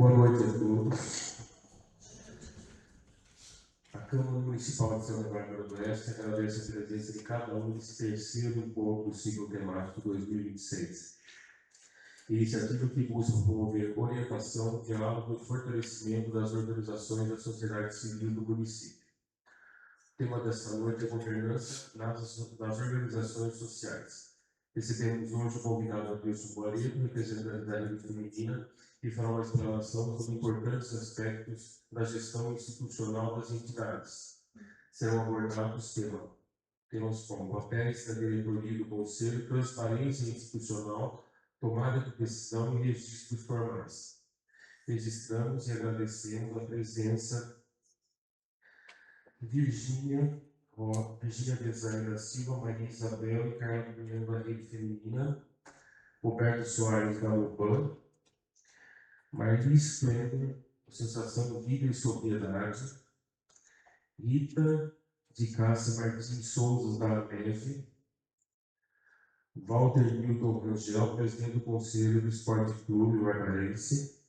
Boa noite a todos. A Câmara Municipal de São Bernardo do Oeste agradece a presença de cada um nesse terceiro encontro do ciclo temático 2026. Iniciativa que busca promover orientação, diálogo e fortalecimento das organizações da sociedade civil do município. O tema desta noite é governança nas organizações sociais. Recebemos hoje o convidado Adilson Guaredo, representante da Rede Feminina, e fará uma explanação sobre importantes aspectos da gestão institucional das entidades. Serão abordados temas como papéis da diretoria do Conselho, transparência institucional, tomada de decisão e registros formais. Registramos e agradecemos a presença de Virgínia Design da Silva, Maria Isabel e Carla Guilherme da Rede Feminina, Roberto Soares da UPAN, Marlis Kleber, Associação Vida e Sobriedade, Rita de Cássia Martins Souza da AMEF, Walter Milton Rangel, presidente do Conselho do Esporte Clube Barbarense,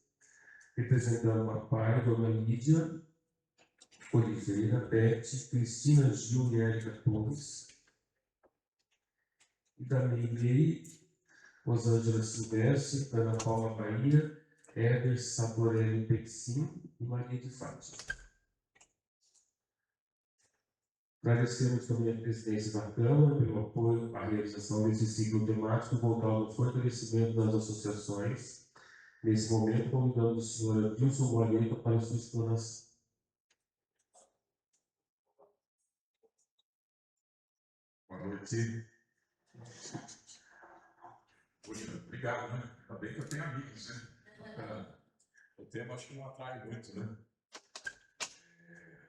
representando a PAI, Dona Lídia Oliveira, Beth, Cristina Gil e Érica Torres, Idamei, Rosângela Silvestre, Ana Paula Bahia, Éder Saborelli Pexim e Maria de Fátima. Agradecemos também a presidência da Câmara pelo apoio à realização desse ciclo temático voltado ao fortalecimento das associações. Nesse momento, convidamos a senhora Adilson Guaredo para a sua explanação. Boa noite. Poxa, obrigado, né? Ainda bem que eu tenho amigos, né? O tema acho que não atrai muito, né?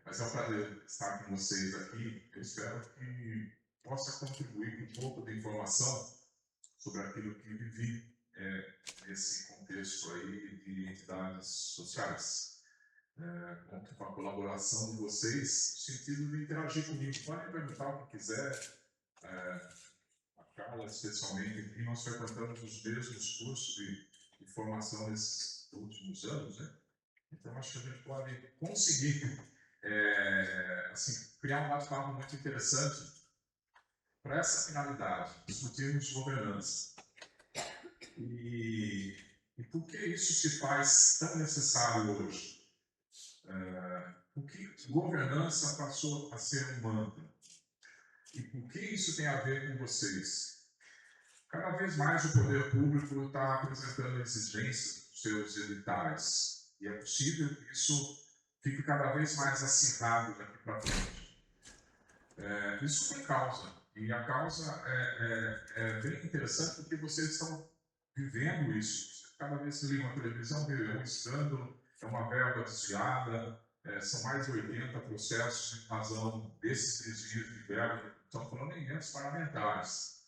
Mas é um prazer estar com vocês aqui. Eu espero que possa contribuir com um pouco de informação sobre aquilo que vivi nesse contexto aí de entidades sociais. Conto com a colaboração de vocês, no sentido de interagir comigo. Podem perguntar o que quiser. A Carla, especialmente, aqui, nós frequentamos os mesmos cursos de formação nesses últimos anos, né? Então, acho que a gente pode conseguir criar um bate-papo muito interessante para essa finalidade, discutirmos governança. E por que isso se faz tão necessário hoje? Por que governança passou a ser um mantra? E por que isso tem a ver com vocês? Cada vez mais o poder público está apresentando exigências dos seus editais. E é possível que isso fique cada vez mais acirrado daqui para frente. Isso tem causa. E a causa é bem interessante porque vocês estão vivendo isso. Cada vez que ligam a televisão, é um escândalo, é uma verba desviada, são mais de 80 processos em razão desses desvios de verba. Estão falando em emendas parlamentares.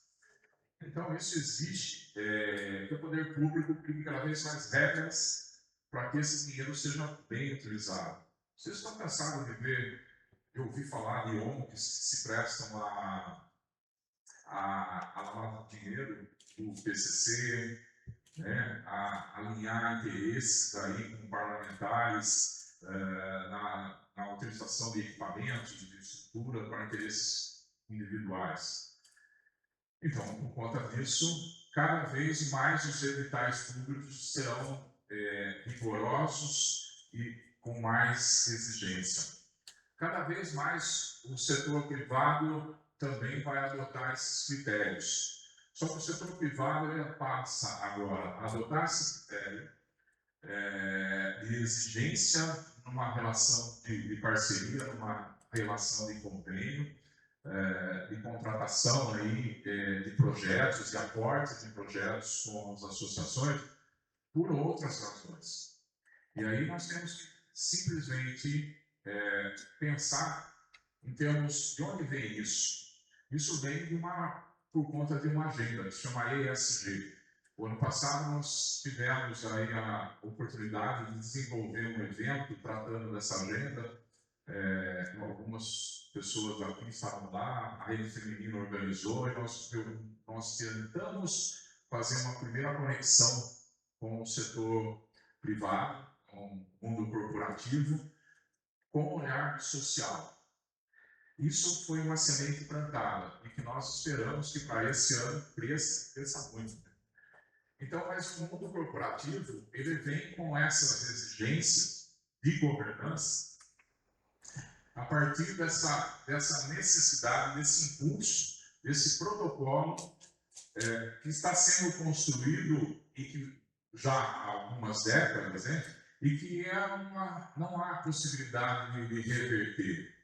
Então, isso exige que o poder público crie cada vez mais regras para que esse dinheiro seja bem utilizado. Vocês estão cansados de ver, eu ouvi falar de ONGs que se prestam a lavar dinheiro do PCC, né, a alinhar interesses aí com parlamentares na utilização de equipamentos, de estrutura para interesses individuais. Então, por conta disso, cada vez mais os editais públicos serão rigorosos e com mais exigência. Cada vez mais o setor privado também vai adotar esses critérios. Só que o setor privado ele passa agora a adotar esse critério de exigência numa relação de parceria, numa relação de convênio, de contratação aí, de projetos, de aportes de projetos com as associações, por outras razões. E aí nós temos que simplesmente pensar em termos de onde vem isso. Isso vem por conta de uma agenda que se chama ESG. O ano passado nós tivemos aí a oportunidade de desenvolver um evento tratando dessa agenda. Algumas pessoas aqui estavam lá, a Rede Feminina organizou e nós tentamos fazer uma primeira conexão com o setor privado, com o mundo corporativo com olhar social. Isso foi uma semente plantada e que nós esperamos que para esse ano cresça muito. Então, mas o mundo corporativo, ele vem com essas exigências de governança a partir dessa necessidade, desse impulso, desse protocolo que está sendo construído e que já há algumas décadas, e que não há possibilidade de reverter.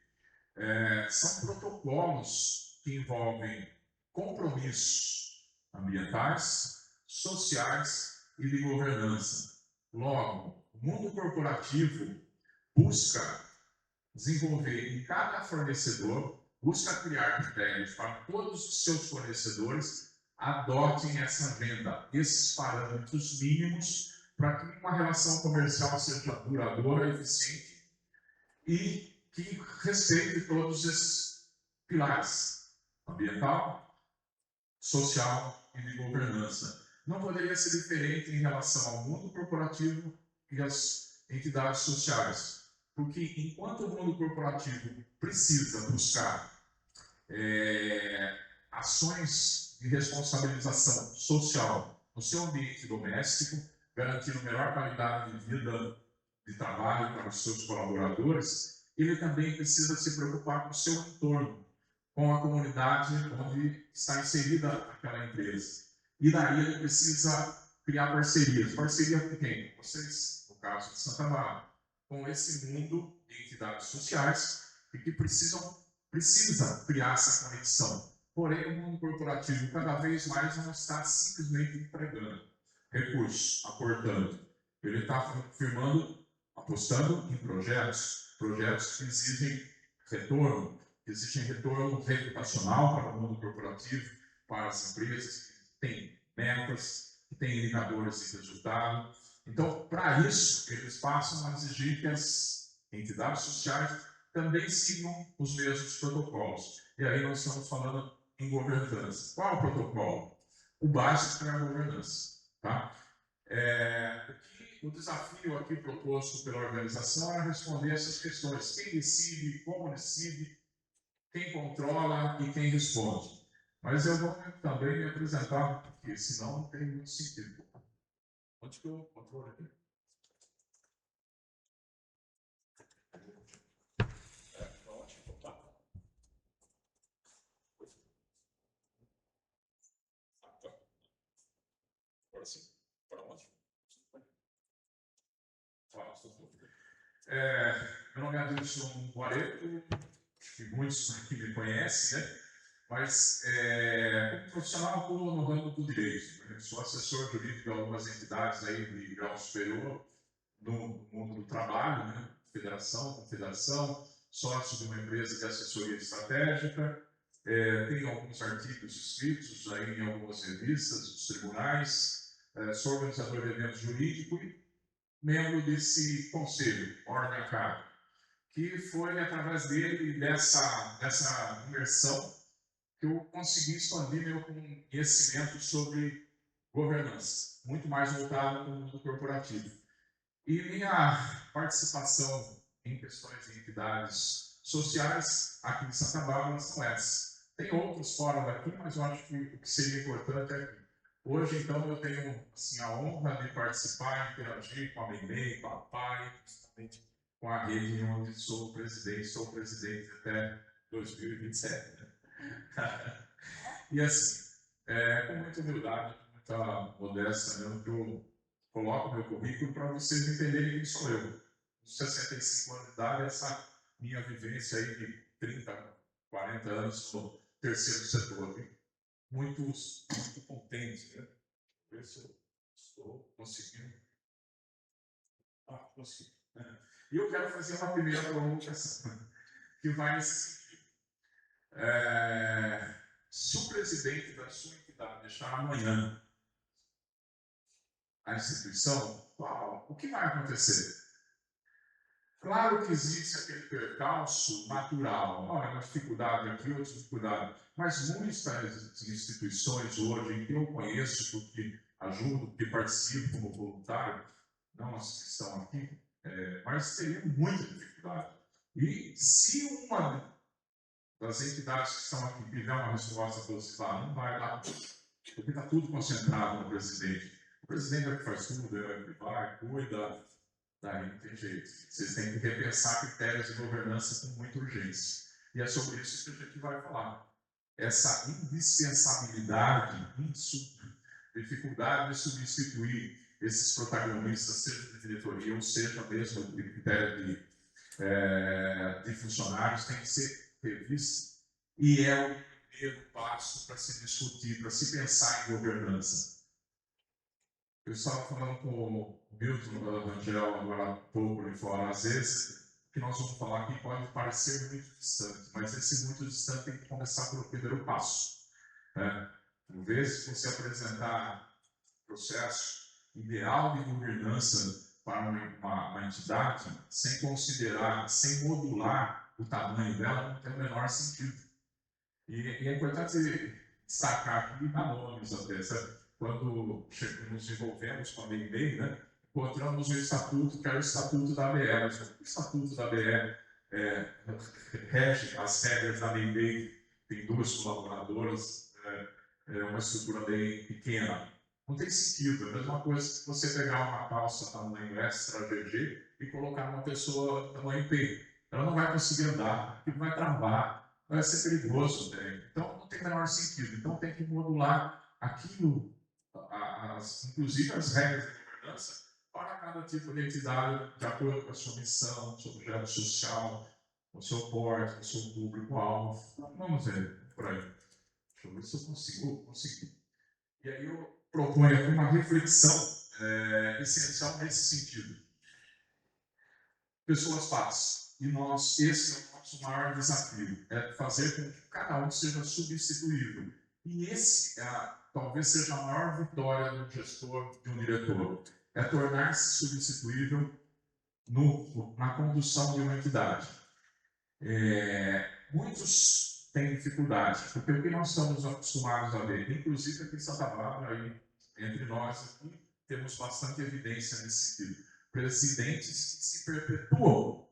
São protocolos que envolvem compromissos ambientais, sociais e de governança. Logo, o mundo corporativo busca desenvolver em cada fornecedor, busca criar critérios para todos os seus fornecedores adotem essa agenda, esses parâmetros mínimos para que uma relação comercial seja duradoura, eficiente e que respeite todos esses pilares, ambiental, social e de governança. Não poderia ser diferente em relação ao mundo corporativo e às entidades sociais, porque enquanto o mundo corporativo precisa buscar ações de responsabilização social no seu ambiente doméstico, garantindo melhor qualidade de vida, de trabalho para os seus colaboradores, ele também precisa se preocupar com o seu entorno, com a comunidade onde está inserida aquela empresa. E daí ele precisa criar parcerias. Parceria com quem? Vocês, no caso de Santa Bárbara, com esse mundo de entidades sociais e que precisa criar essa conexão. Porém, o mundo corporativo cada vez mais não está simplesmente entregando recursos, aportando. Ele está apostando em projetos que exigem retorno reputacional para o mundo corporativo, para as empresas que têm metas, que têm indicadores de resultado. Então, para isso, eles passam a exigir que as entidades sociais também sigam os mesmos protocolos. E aí nós estamos falando em governança. Qual é o protocolo? O básico é a governança. Tá? O desafio aqui proposto pela organização é responder essas questões. Quem decide, como decide, quem controla e quem responde. Mas eu vou também me apresentar, porque senão não tem muito sentido. Onde que eu controlo aqui? Agora sim. Para onde? Meu nome é Adilson Guareto, acho que muitos aqui me conhecem, né? Mas, como profissional, estou no ramo do direito. Né? Sou assessor jurídico de algumas entidades aí de grau superior no mundo do trabalho, né? Federação, confederação, sócio de uma empresa de assessoria estratégica. Tenho alguns artigos escritos aí em algumas revistas dos tribunais. Sou organizador de eventos jurídicos e membro desse conselho, Ordem Acário, que foi através dele e dessa imersão que eu consegui expandir meu conhecimento sobre governança, muito mais voltado para o mundo corporativo. E minha participação em questões de entidades sociais aqui em Santa Bárbara são essas. Tem outros fora daqui, mas eu acho que o que seria importante é aqui. Hoje, então, eu tenho assim, a honra de participar, interagir com a MEIMEI, com a PAI, justamente com a rede onde sou presidente até 2027. Né? E assim, com muita humildade, com muita modéstia mesmo, que eu coloco meu currículo para vocês entenderem quem sou eu. Com 65 anos de idade, essa minha vivência aí de 30, 40 anos no terceiro setor. Muito contente, né? Ver se eu estou conseguindo. Consegui. E eu quero fazer uma primeira provocação, que vai nesse sentido. Se o presidente da sua entidade deixar amanhã a instituição, o que vai acontecer? Claro que existe aquele percalço natural, uma dificuldade aqui, outra dificuldade, mas muitas instituições hoje, que eu conheço, porque ajudo, porque participo como voluntário, não as que estão aqui, mas teriam muita dificuldade. E se uma das entidades que estão aqui tiver uma resposta positiva, não vai lá, porque está tudo concentrado no presidente. O presidente é que faz tudo, é que vai, cuida, daí não tem jeito. Vocês têm que repensar critérios de governança com muita urgência. E é sobre isso que a gente vai falar. Essa indispensabilidade, dificuldade de substituir esses protagonistas, seja de diretoria ou seja mesmo de critério de funcionários, tem que ser revista. E é o primeiro passo para se discutir, para se pensar em governança. Eu estava falando com o Milton Rangel agora há pouco ali fora, às vezes, que nós vamos falar aqui pode parecer muito distante, mas esse muito distante tem que começar pelo primeiro passo. Por vezes, se você apresentar processo ideal de governança para uma entidade, sem considerar, sem modular o tamanho dela, não tem o menor sentido. E é importante destacar aqui, dar nomes até, sabe? Quando nos envolvemos com a MEI, né, encontramos o estatuto, que é o estatuto da ABE. O estatuto da ABE rege as regras da MEI, tem 2 colaboradoras, é uma estrutura bem pequena. Não tem sentido, é a mesma coisa que você pegar uma calça tamanho extra GG e colocar uma pessoa tamanho P. Ela não vai conseguir andar, porque vai travar, vai ser perigoso. Então não tem o menor sentido. Então tem que modular aquilo, inclusive as regras de governança, para cada tipo de entidade, de acordo com a sua missão, seu projeto social, o seu porte, o seu público-alvo. Então, vamos ver por aí. Deixa eu ver se eu consigo. E aí eu proponho aqui uma reflexão essencial nesse sentido. Pessoas fáceis. E esse é o nosso maior desafio, é fazer com que cada um seja substituível. E esse talvez seja a maior vitória do gestor, de um diretor, é tornar-se substituível na condução de uma entidade. Muitos têm dificuldade, porque o que nós estamos acostumados a ver, inclusive aqui em Santa Bárbara, aí, entre nós aqui, temos bastante evidência nesse sentido. Presidentes que se perpetuam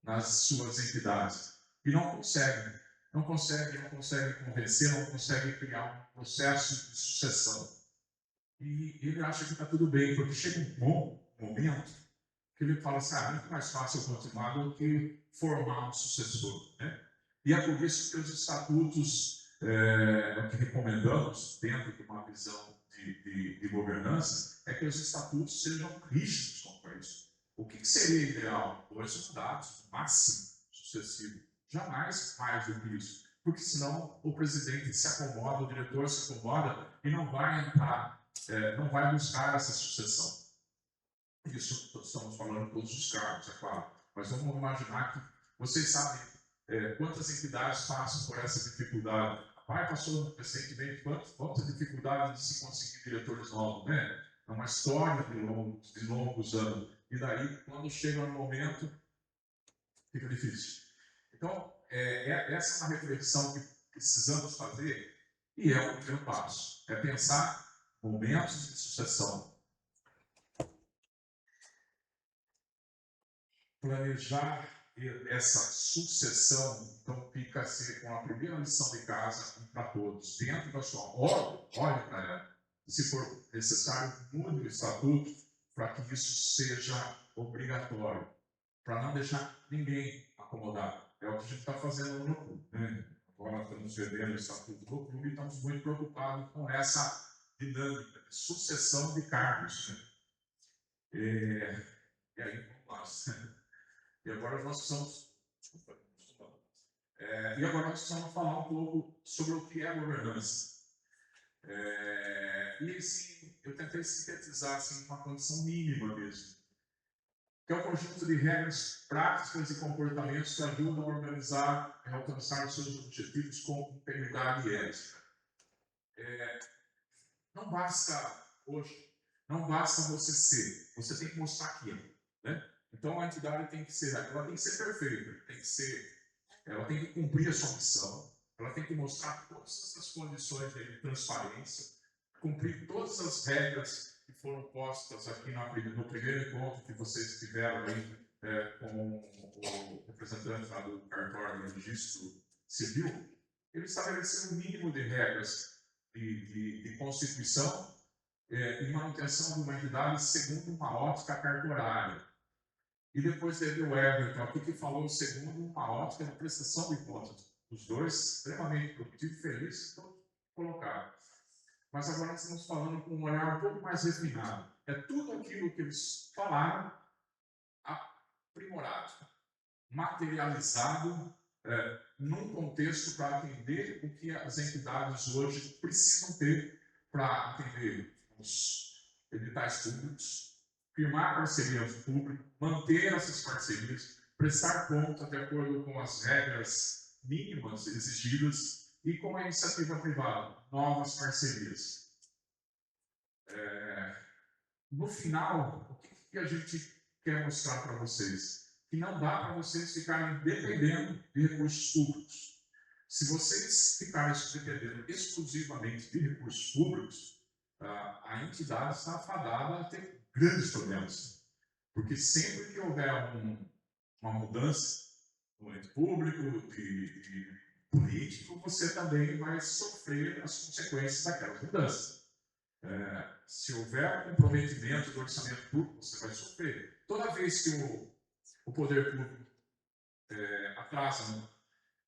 nas suas entidades e não conseguem convencer, não conseguem criar um processo de sucessão. E ele acha que está tudo bem, porque chega um bom momento que ele fala assim, é muito mais fácil eu continuar do que formar um sucessor. Né? E é por isso que os estatutos que recomendamos, dentro de uma visão de governança, é que os estatutos sejam rígidos quanto a isso. O que seria ideal? 2 mandatos, no máximo, sucessivo. Jamais mais do que isso. Porque senão o presidente se acomoda, o diretor se acomoda e não vai entrar, não vai buscar essa sucessão. Isso estamos falando de todos os cargos, é claro. Mas vamos imaginar que vocês sabem quantas entidades passam por essa dificuldade. A PAI passou recentemente quantas dificuldades de se conseguir diretores novos, né? É uma história de longos anos. E daí, quando chega no momento, fica difícil. Então, essa é uma reflexão que precisamos fazer e é o primeiro passo. É pensar momentos de sucessão. Planejar essa sucessão, então, fica a ser com a primeira lição de casa para todos, dentro da sua ordem, olhe para ela. Se for necessário, mude o estatuto para que isso seja obrigatório, para não deixar ninguém acomodado. É o que a gente está fazendo no clube. Né? Agora estamos vendo o estatuto do clube e estamos muito preocupados com essa dinâmica de sucessão de cargos. Né? E aí, vamos lá. E agora nós precisamos falar um pouco sobre o que é governança. Eu tentei sintetizar assim, uma condição mínima mesmo, que é um conjunto de regras práticas e comportamentos que ajudam a organizar e alcançar os seus objetivos com integridade e ética. Não basta você ser, você tem que mostrar que é. Né? Então a entidade ela tem que ser perfeita, ela tem que cumprir a sua missão, ela tem que mostrar todas essas condições de transparência, cumprir todas as regras que foram postas aqui no primeiro encontro que vocês tiveram aí, com o representante lá do cartório de registro civil, ele estabeleceu um mínimo de regras de constituição e manutenção de uma entidade segundo uma ótica cartorária. E depois teve o Everton aqui que falou segundo uma ótica de prestação de contas. Os dois extremamente produtivos e felizes estão colocados. Mas agora nós estamos falando com um olhar um pouco mais refinado. É tudo aquilo que eles falaram aprimorado, materializado num contexto para atender o que as entidades hoje precisam ter para atender os editais públicos, firmar parcerias públicas, manter essas parcerias, prestar conta de acordo com as regras mínimas exigidas e com a iniciativa privada, novas parcerias. No final, o que a gente quer mostrar para vocês? Que não dá para vocês ficarem dependendo de recursos públicos. Se vocês ficarem dependendo exclusivamente de recursos públicos, a entidade está afadada a ter grandes problemas. Porque sempre que houver uma mudança no ente público, de político, você também vai sofrer as consequências daquela mudança. Se houver um comprometimento do orçamento público, você vai sofrer. Toda vez que o poder público atrasa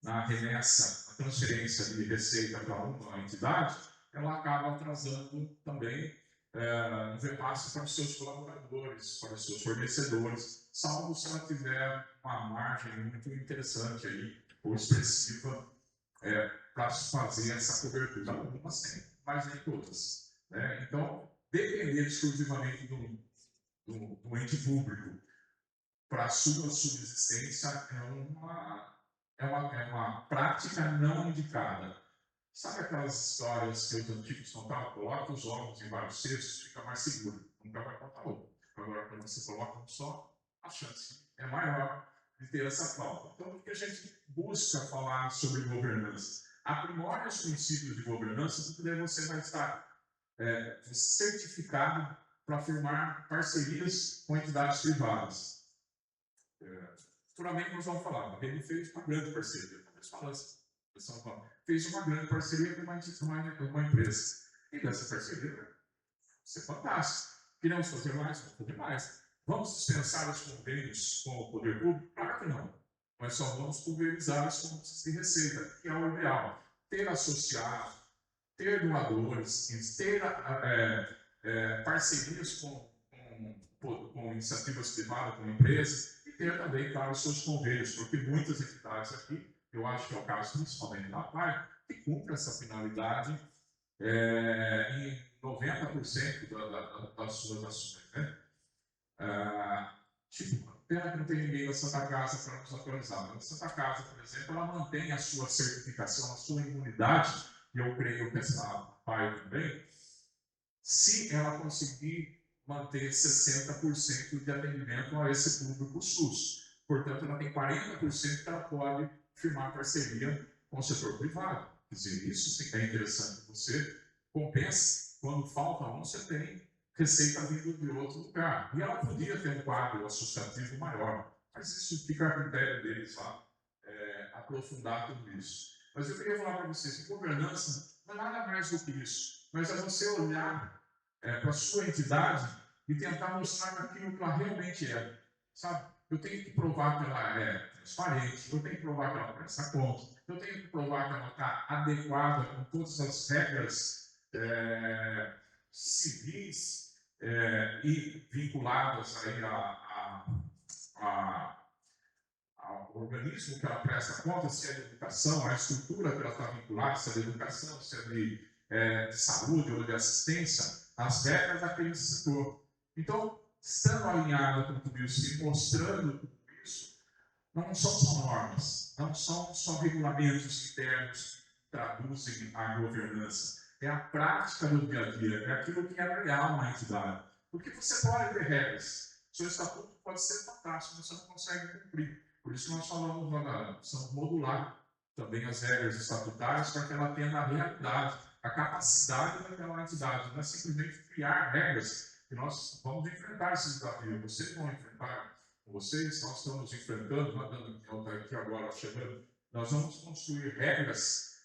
na remessa, na transferência de receita para uma entidade, ela acaba atrasando também um repasse para os seus colaboradores, para os seus fornecedores, salvo se ela tiver uma margem muito interessante aí, ou expressiva, para fazer essa cobertura. Algumas têm, mas nem todas. Então, depender exclusivamente do ente público para a sua subsistência é uma prática não indicada. Sabe aquelas histórias que os antigos contavam? Coloca os ovos em vários cestos, fica mais seguro. Nunca vai contar outro. Agora, quando você coloca um só, a chance é maior de ter essa falta. Então, o que a gente busca falar sobre governança? Aprimore os princípios de governança, porque daí você vai estar certificado para firmar parcerias com entidades privadas. Futuramente nós vamos falar, ele fez uma grande parceria, fez uma grande parceria com uma empresa. E dessa parceria vai ser fantástico. Queremos fazer mais? Vamos fazer mais. Vamos dispensar os convênios com o poder público? Claro que não. Nós só vamos pulverizar as fontes de receita, que é o ideal. Ter associado, ter doadores, ter parcerias com iniciativas privadas, com empresas, e ter também, claro, os seus convênios, porque muitas entidades aqui, eu acho que é o caso principalmente da PAI, que cumpre essa finalidade em 90% das suas ações. Pena que não tem ninguém da Santa Casa para nos atualizar, mas a Santa Casa, por exemplo, ela mantém a sua certificação, a sua imunidade, e eu creio que essa PAI também, se ela conseguir manter 60% de atendimento a esse público SUS. Portanto, ela tem 40% que ela pode firmar parceria com o setor privado. Quer dizer, isso sim é interessante. Você compensa, quando falta um, você tem receita vindo de outro lugar. E ela podia ter um quadro associativo maior, mas isso fica a critério deles lá, aprofundar tudo isso. Mas eu queria falar para vocês que governança não é nada mais do que isso, mas é você olhar para a sua entidade e tentar mostrar aquilo que ela realmente é. Sabe? Eu tenho que provar que ela é transparente, eu tenho que provar que ela presta conta, eu tenho que provar que ela está adequada com todas as regras civis e vinculadas aí ao organismo que ela presta conta, se é de educação, a estrutura que ela está vinculada, se é de educação, se é de saúde ou de assistência, as regras daquele setor. Então, estando alinhada com tudo isso e mostrando tudo isso, não são só normas, não são só regulamentos internos que traduzem a governança. É a prática do dia a dia, é aquilo que é real na entidade. Porque você pode ter regras, seu estatuto pode ser fantástico, mas você não consegue cumprir. Por isso que nós falamos, precisamos modular também as regras estatutárias para que ela tenha na realidade a capacidade daquela entidade, não é simplesmente criar regras, que nós vamos enfrentar esse desafio. Vocês vão enfrentar, vocês, nós estamos enfrentando, aqui agora chegando, nós vamos construir regras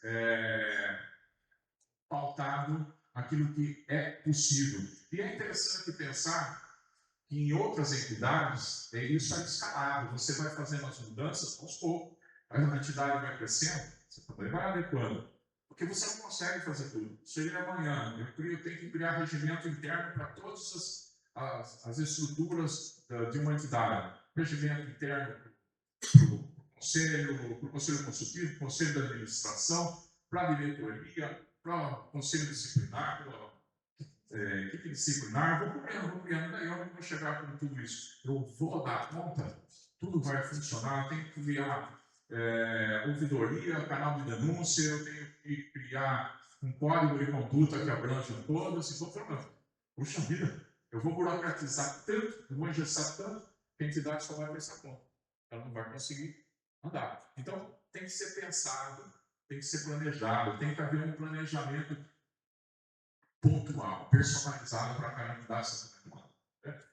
pautado aquilo que é possível. E é interessante pensar que em outras entidades, isso é escalado. Você vai fazendo as mudanças aos poucos. A entidade vai crescendo, você também vai adequando. Porque você não consegue fazer tudo. Chega amanhã, eu tenho que criar regimento interno para todas as estruturas de uma entidade. Regimento interno para o conselho consultivo, para o conselho de administração, para a diretoria, para o conselho disciplinar, equipe disciplinar, vou criando, daí eu vou chegar com tudo isso. Eu vou dar conta, tudo vai funcionar, tem que criar ouvidoria, canal de denúncia, eu tenho que criar um código de conduta que abrange todas, e vou falando, puxa vida, eu vou burocratizar tanto, eu vou engessar tanto, que a entidade só vai prestar conta. Ela não vai conseguir andar. Então, tem que ser pensado, tem que ser planejado, tem que haver um planejamento pontual, personalizado para cada entidade. Deixa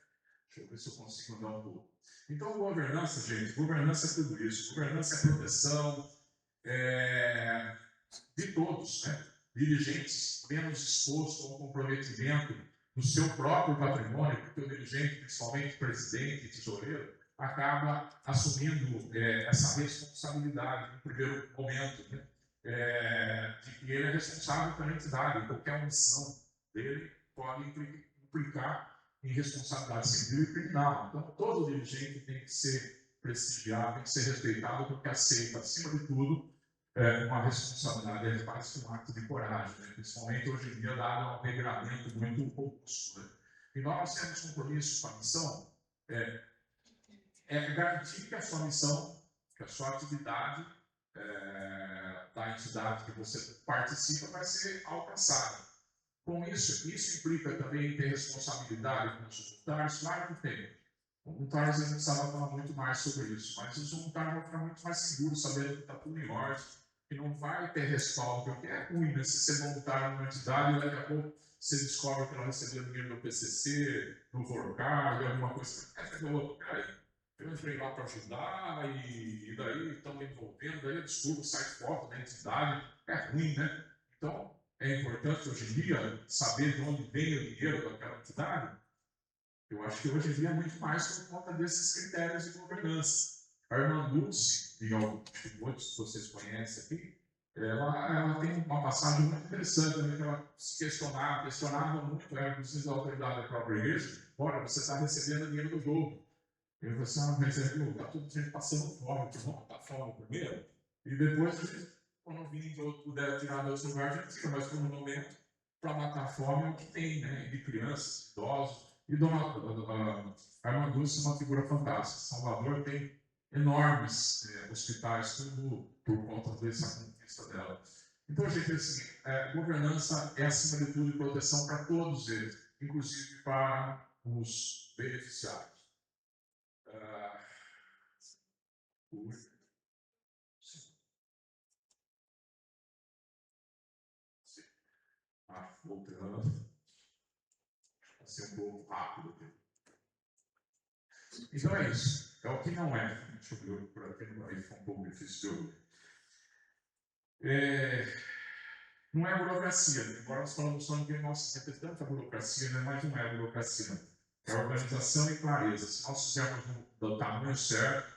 eu ver se eu consigo andar um pouco. Então, governança, gente, governança é tudo isso. Governança é proteção de todos, né? Dirigentes menos expostos ao comprometimento do seu próprio patrimônio, porque o dirigente, principalmente presidente e tesoureiro, acaba assumindo essa responsabilidade no primeiro momento, né? De que ele é responsável pela entidade, qualquer omissão dele pode implicar em responsabilidade civil e criminal. Então, todo dirigente tem que ser prestigiado, tem que ser respeitado, porque aceita, acima de tudo, uma responsabilidade, quase um ato de coragem, né? Principalmente hoje em dia, dado um regramento muito robusto. Né? E nós temos compromisso com a missão, garantir que a sua missão, que a sua atividade da entidade que você participa vai ser alcançada. Com isso implica também ter responsabilidade com os voluntários? Claro que tem. Voluntários, a gente precisava falar muito mais sobre isso, mas os voluntários vão ficar muito mais seguros, sabendo que está tudo em ordem, que não vai ter respaldo, porque é ruim, né? Se você voluntário numa entidade, daqui a pouco você descobre que ela recebeu dinheiro do PCC, do Vorcar, de alguma coisa. Peraí, eu entrei lá para ajudar, e daí estão me envolvendo, daí a desculpa sai fora da entidade, é ruim, né? Então, é importante hoje em dia saber de onde vem o dinheiro daquela entidade. Eu acho que hoje em dia é muito mais por conta desses critérios de governança. A irmã Dulce, e muitos que vocês conhecem aqui, ela tem uma passagem muito interessante, né, que ela se questionava muito, ela precisa da autoridade da própria igreja. Olha, você está recebendo dinheiro do jogo. Eu falei assim, mas está tudo gente passando fome, que vamos matar fome primeiro, e depois, quando vir de outro puder tirar de outro lugar, a gente tira, mas por um momento, para matar a fome é o que tem, né? De crianças, idosos. E a irmã Dulce é uma figura fantástica. Salvador tem enormes hospitais, tudo por conta dessa conquista dela. Então, gente, assim, governança é, acima de tudo, proteção para todos eles, inclusive para os beneficiários. Voltando. Vai ser um pouco rápido. Então é isso. É o que não é. Deixa eu ver por aqui, aí fica um pouco difícil de ouvir. Não é burocracia. Agora nós falamos só que nossa, tem tanta burocracia, né? Mas não é burocracia. É organização e clareza. Se nós fizermos do tamanho certo,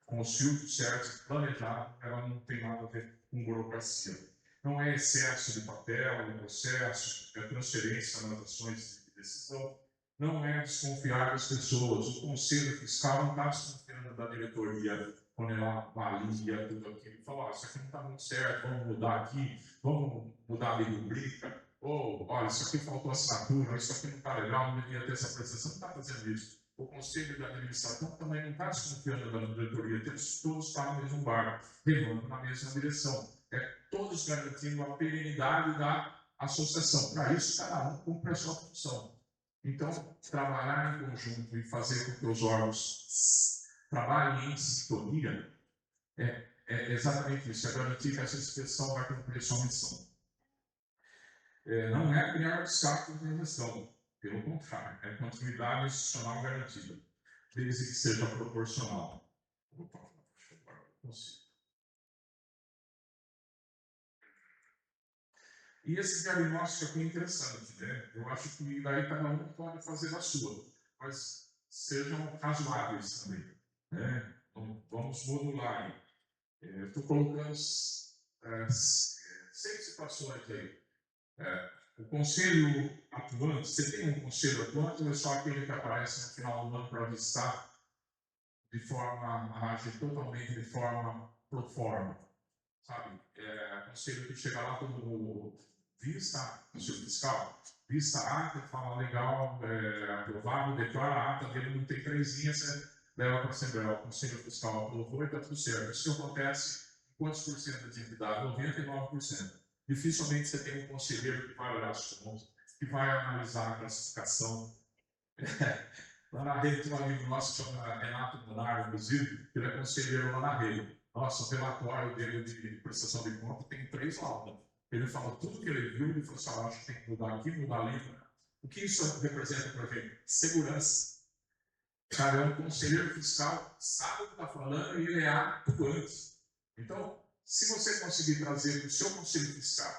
com os filtros certos, planejado, ela não tem nada a ver com burocracia. Não é excesso de papel, de processo, é transferência nas ações de decisão. Não é desconfiar das pessoas. O Conselho Fiscal não está desconfiando da diretoria quando ela avalia tudo aquilo e fala, isso aqui não está muito certo, vamos mudar aqui, vamos mudar a lei rubrica, ou, olha, isso aqui faltou assinatura, isso aqui não está legal, não deveria ter essa prestação, não está fazendo isso. O Conselho de Administração também não está desconfiando da diretoria, todos estão no mesmo barco, remando na mesma direção. Todos garantindo a perenidade da associação. Para isso, cada um cumpre a sua função. Então, trabalhar em conjunto e fazer com que os órgãos trabalhem em sintonia é exatamente isso, é garantir que essa inspeção vai cumprir sua missão. não é criar obstáculos na gestão, pelo contrário, é continuidade institucional garantida, desde que seja proporcional. Opa, deixa eu agora eu consigo. E esse diagnóstico aqui é interessante, né? Eu acho que daí cada um pode fazer a sua, mas sejam razoáveis também, né? Então, vamos modular aí. Eu estou colocando 6 situações aí. O conselho atuante, você tem um conselho atuante ou é só aquele que aparece no final do ano para avistar de forma a agir totalmente de forma pro forma, sabe? Conselho que chega lá como vista, conselho fiscal, vista a ata, fala legal, aprovado, declara a ata dele, não tem 3 linhas, você leva para a Assembleia, o conselho fiscal aprovou e está tudo certo. Isso acontece em quantos por cento de atividade? 99%. Dificilmente você tem um conselheiro que vai olhar as contas, que vai analisar a classificação. Lá na rede tem um amigo nosso que chama Renato Bonaro, inclusive, ele é conselheiro lá na rede. Nossa, o relatório dele de prestação de conta tem 3 laudas. Ele fala tudo que ele viu, ele falou assim, acho que tem que mudar aqui, mudar ali. O que isso representa para a gente? Segurança. Cara, é um conselheiro fiscal, sabe o que está falando e ele é atuante. Então, se você conseguir trazer para o seu conselho fiscal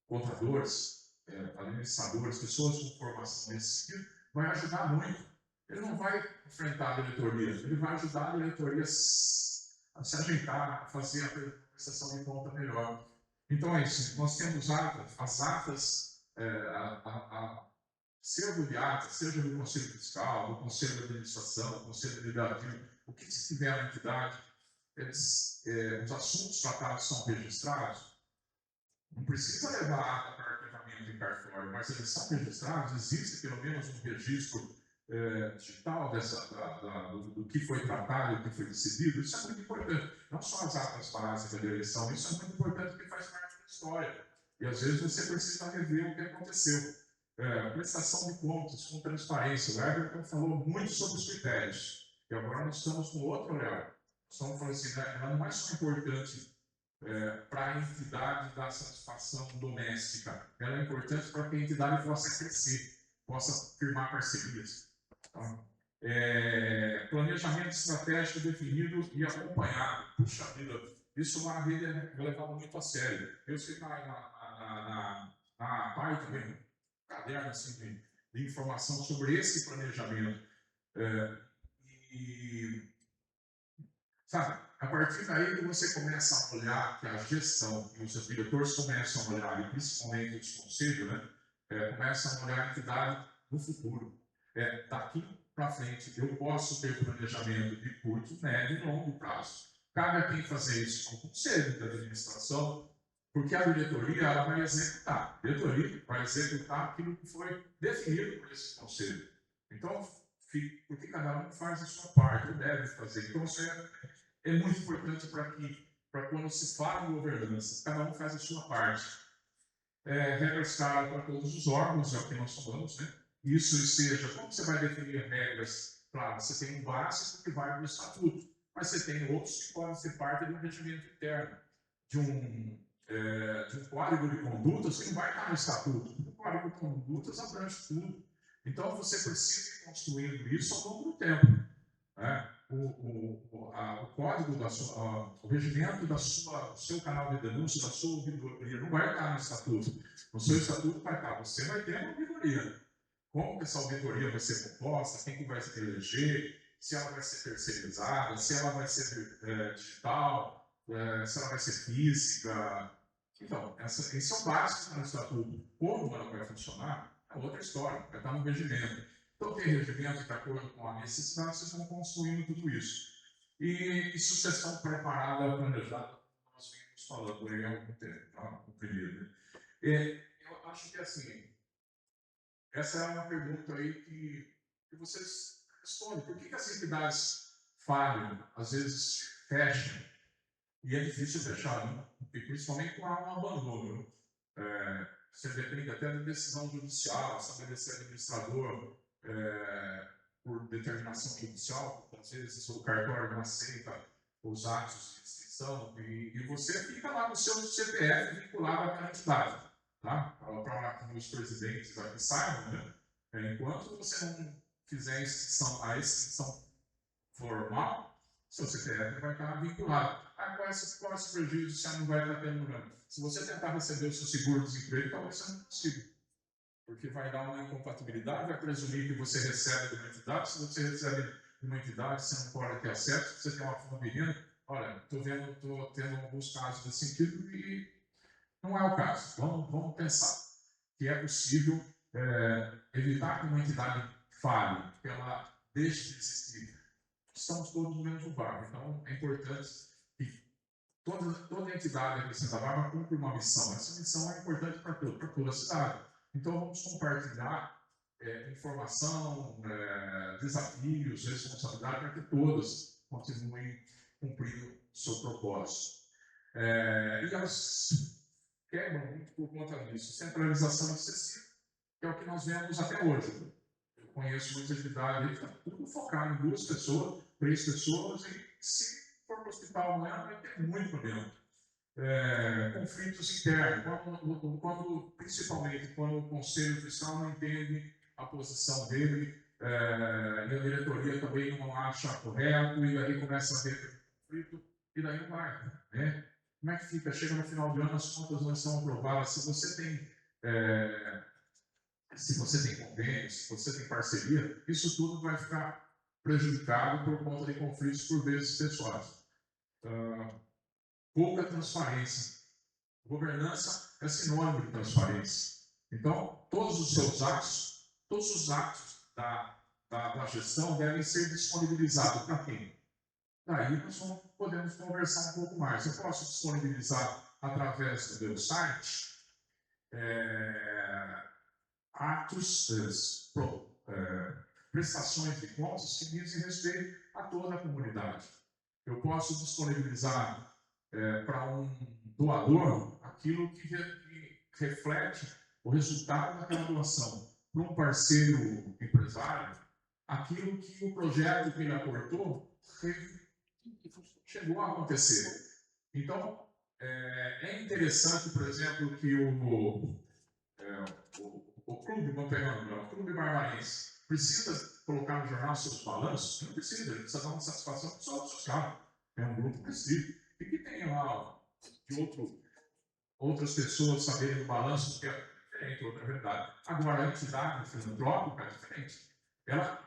contadores, administradores, pessoas com formação nesse sentido, vai ajudar muito. Ele não vai enfrentar a diretoria, ele vai ajudar a diretoria a se ajeitar, a fazer a prestação de conta melhor. Então é isso, nós temos as atas, seja de atas, seja do Conselho Fiscal, do Conselho de Administração, do Conselho Deliberativo, o que se tiver na entidade, os assuntos tratados são registrados. Não precisa levar a ata para arquivamento em cartório, mas eles são registrados, existe pelo menos um registro digital do que foi tratado, do que foi decidido. Isso é muito importante. Não só as atas básicas da eleição, isso é muito importante porque faz parte da história. E às vezes você precisa rever o que aconteceu. Prestação de contas com transparência. O Everton falou muito sobre os critérios. E agora nós estamos com outro olhar. Estamos falando assim, ela não é só importante para a entidade da satisfação doméstica. Ela é importante para que a entidade possa crescer, possa firmar parcerias. Então, planejamento estratégico definido e acompanhado. Puxa vida, isso lá na rede é levado muito a sério. Eu sei que na PAI também, um caderno assim, de informação sobre esse planejamento. Sabe, a partir daí que você começa a olhar que a gestão, e os seus diretores começam a olhar, e principalmente os conselhos, né, começam a olhar a entidade no futuro. Daqui para frente, eu posso ter planejamento de curto, médio e longo prazo. Cabe a quem fazer isso com o conselho da administração, porque a diretoria ela vai executar. A diretoria vai executar aquilo que foi definido por esse conselho. Então, porque cada um faz a sua parte, ou deve fazer. Então, isso é muito importante para quando se fala em governança, cada um faz a sua parte. Regras claras para todos os órgãos, é o que nós falamos, né? Isso esteja, como você vai definir regras? Claro, você tem um básico que vai para o estatuto, mas você tem outros que podem ser parte de um regimento interno, de um código de condutas que não vai estar no estatuto. O código de condutas abrange tudo. Então, você precisa ir construindo isso ao longo do tempo. Né? O código, o regimento do seu canal de denúncia, da sua ouvidoria, não vai estar no estatuto. No seu estatuto vai estar, você vai ter uma ouvidoria. Como que essa auditoria vai ser composta, quem que vai se eleger, se ela vai ser terceirizada, se ela vai ser digital, se ela vai ser física. Então, esse é o básico no estatuto. Como ela vai funcionar, é outra história, vai estar no regimento. Então, tem regimento de acordo com a necessidade, vocês vão construindo tudo isso. E sucessão preparada, planejada, nós vimos falando aí há algum tempo, tá? O primeiro. Eu acho que assim, essa é uma pergunta aí que vocês respondem. Por que as entidades falham, às vezes fecham? E é difícil fechar, né? E principalmente com um abandono. Você depende até da decisão judicial, estabelecer administrador por determinação judicial, às vezes o cartório não aceita os atos de extinção, e você fica lá no seu CPF vinculado àquela entidade. tá? Para os presidentes aqui saibam, né? Enquanto você não fizer a extinção formal, seu CPF vai estar vinculado. Qual é esse prejuízo se não vai estar tendo problema? Se você tentar receber o seu seguro-desemprego, talvez você não consiga. Porque vai dar uma incompatibilidade, vai presumir que você recebe de uma entidade. Se você recebe de uma entidade, você não pode ter acesso. Se você tem uma fonte de renda, olha, estou tendo alguns casos nesse sentido e não é o caso. Vamos pensar que é possível evitar que uma entidade falhe, que ela deixe de existir. Estamos todos no mesmo barco, então é importante que toda entidade aqui em Santa Bárbara cumpra uma missão. Essa missão é importante para toda a cidade. Então vamos compartilhar informação, desafios, responsabilidade para que todas continuem cumprindo seu propósito. E elas quebram muito por conta disso. Centralização excessiva, que é o que nós vemos até hoje. Eu conheço muitas entidades, está tudo focado em 2 pessoas, 3 pessoas, e se for para o hospital amanhã vai ter muito problema. Conflitos internos, principalmente quando o conselho fiscal não entende a posição dele, e a diretoria também não acha correto, e aí começa a haver conflito, e daí não vai. Né? Como é que fica? Chega no final do ano, as contas não são aprovadas. Se você tem convênios, se você tem parceria, isso tudo vai ficar prejudicado por conta de conflitos, por vezes, pessoais. Pouca transparência. Governança é sinônimo de transparência. Então, todos os atos da gestão devem ser disponibilizados para quem? Daí nós podemos conversar um pouco mais. Eu posso disponibilizar através do meu site prestações de contas que dizem respeito a toda a comunidade. Eu posso disponibilizar para um doador aquilo que reflete o resultado daquela doação. Para um parceiro empresário, aquilo que o projeto que ele aportou chegou a acontecer. Então, é interessante, por exemplo, que o clube, o clube barbarense, precisa colocar no jornal seus balanços? Não precisa, ele precisa dar uma satisfação só social. É um grupo prestígio. E que tem lá outras pessoas saberem do balanço, que é diferente, outra verdade. Agora, a entidade filantrópica é diferente.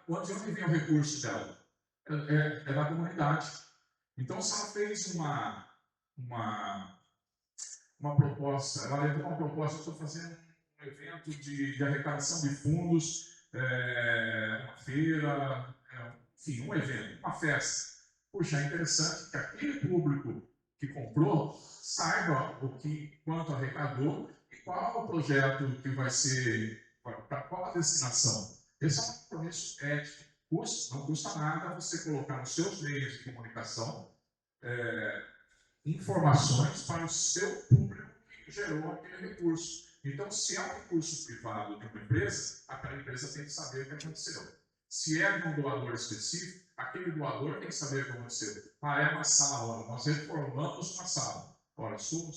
Onde vem o recurso dela? É da comunidade. Então, se ela fez uma proposta, ela levou uma proposta, estou fazendo um evento de arrecadação de fundos, uma feira, enfim, um evento, uma festa. Puxa, é interessante que aquele público que comprou saiba quanto arrecadou e qual o projeto que vai ser, para qual a destinação. Esse é um compromisso ético. Não custa nada você colocar nos seus meios de comunicação informações para o seu público que gerou aquele recurso. Então, se é um recurso privado de uma empresa, aquela empresa tem que saber o que aconteceu. Se é de um doador específico, aquele doador tem que saber o que aconteceu. É uma sala, nós reformamos uma sala. Olha, sua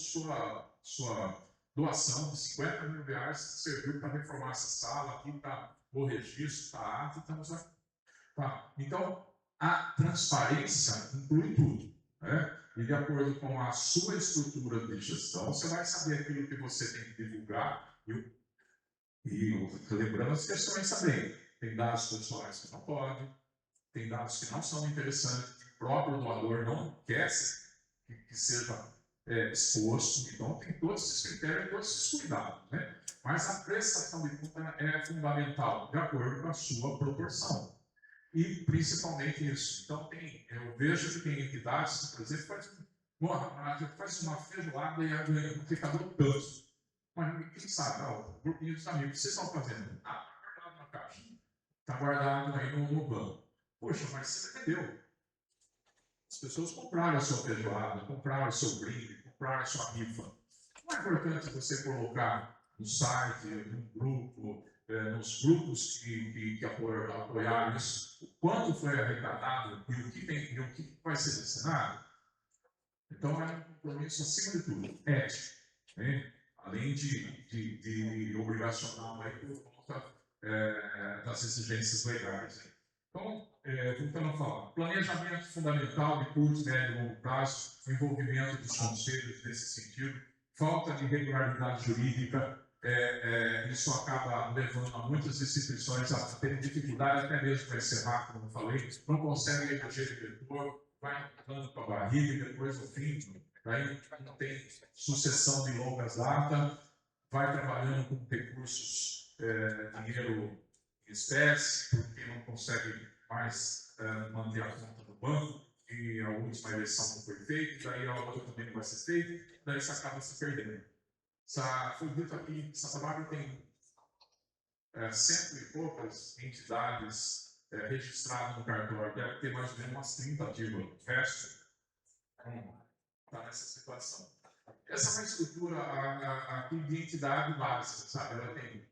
doação de R$50 mil serviu para reformar essa sala, aqui está o registro, está a ata, estamos aqui. Tá. Então, a transparência inclui tudo. Né? E de acordo com a sua estrutura de gestão, você vai saber aquilo que você tem que divulgar. E lembrando as questões também. Tem dados pessoais que não pode, tem dados que não são interessantes, que o próprio doador não quer que seja exposto. Então, tem todos esses critérios, todos esses cuidados. Né? Mas a prestação de conta é fundamental, de acordo com a sua proporção. E principalmente isso. Então, eu vejo que tem entidades que, por exemplo, faz uma feijoada e a multiplicador tanto. Mas quem sabe, o grupinho dos amigos, o que vocês estão fazendo? Está guardado na caixa. Está guardado aí no banco. Poxa, mas você entendeu? As pessoas compraram a sua feijoada, compraram o seu brinde, compraram a sua rifa. Não é importante você colocar no site, no grupo, nos grupos que apoiaram isso, o quanto foi arrecadado e o que vai ser destinado? Então, é um compromisso, acima de tudo, ético. Né? além de obrigacional aí por conta das exigências legais. Então, voltando a falar, planejamento fundamental de curto, médio e longo prazo, o envolvimento dos conselhos nesse sentido, falta de regularidade jurídica, isso acaba levando a muitas instituições a terem dificuldade até mesmo para encerrar, como eu falei, não conseguem eleger diretor, vai entrando com a barriga e depois, no fim, daí não tem sucessão de longas datas, vai trabalhando com recursos, dinheiro em espécie, porque não consegue mais manter a conta do banco, e a última eleição não foi feita, daí a outra também não vai ser feita, daí isso acaba se perdendo. Foi dito aqui que Santa Bárbara tem 100 e poucas entidades registradas no cartório, deve ter mais ou menos umas 30 ativas, o resto está nessa situação. Essa é uma estrutura aqui de entidade básica, sabe? Ela tem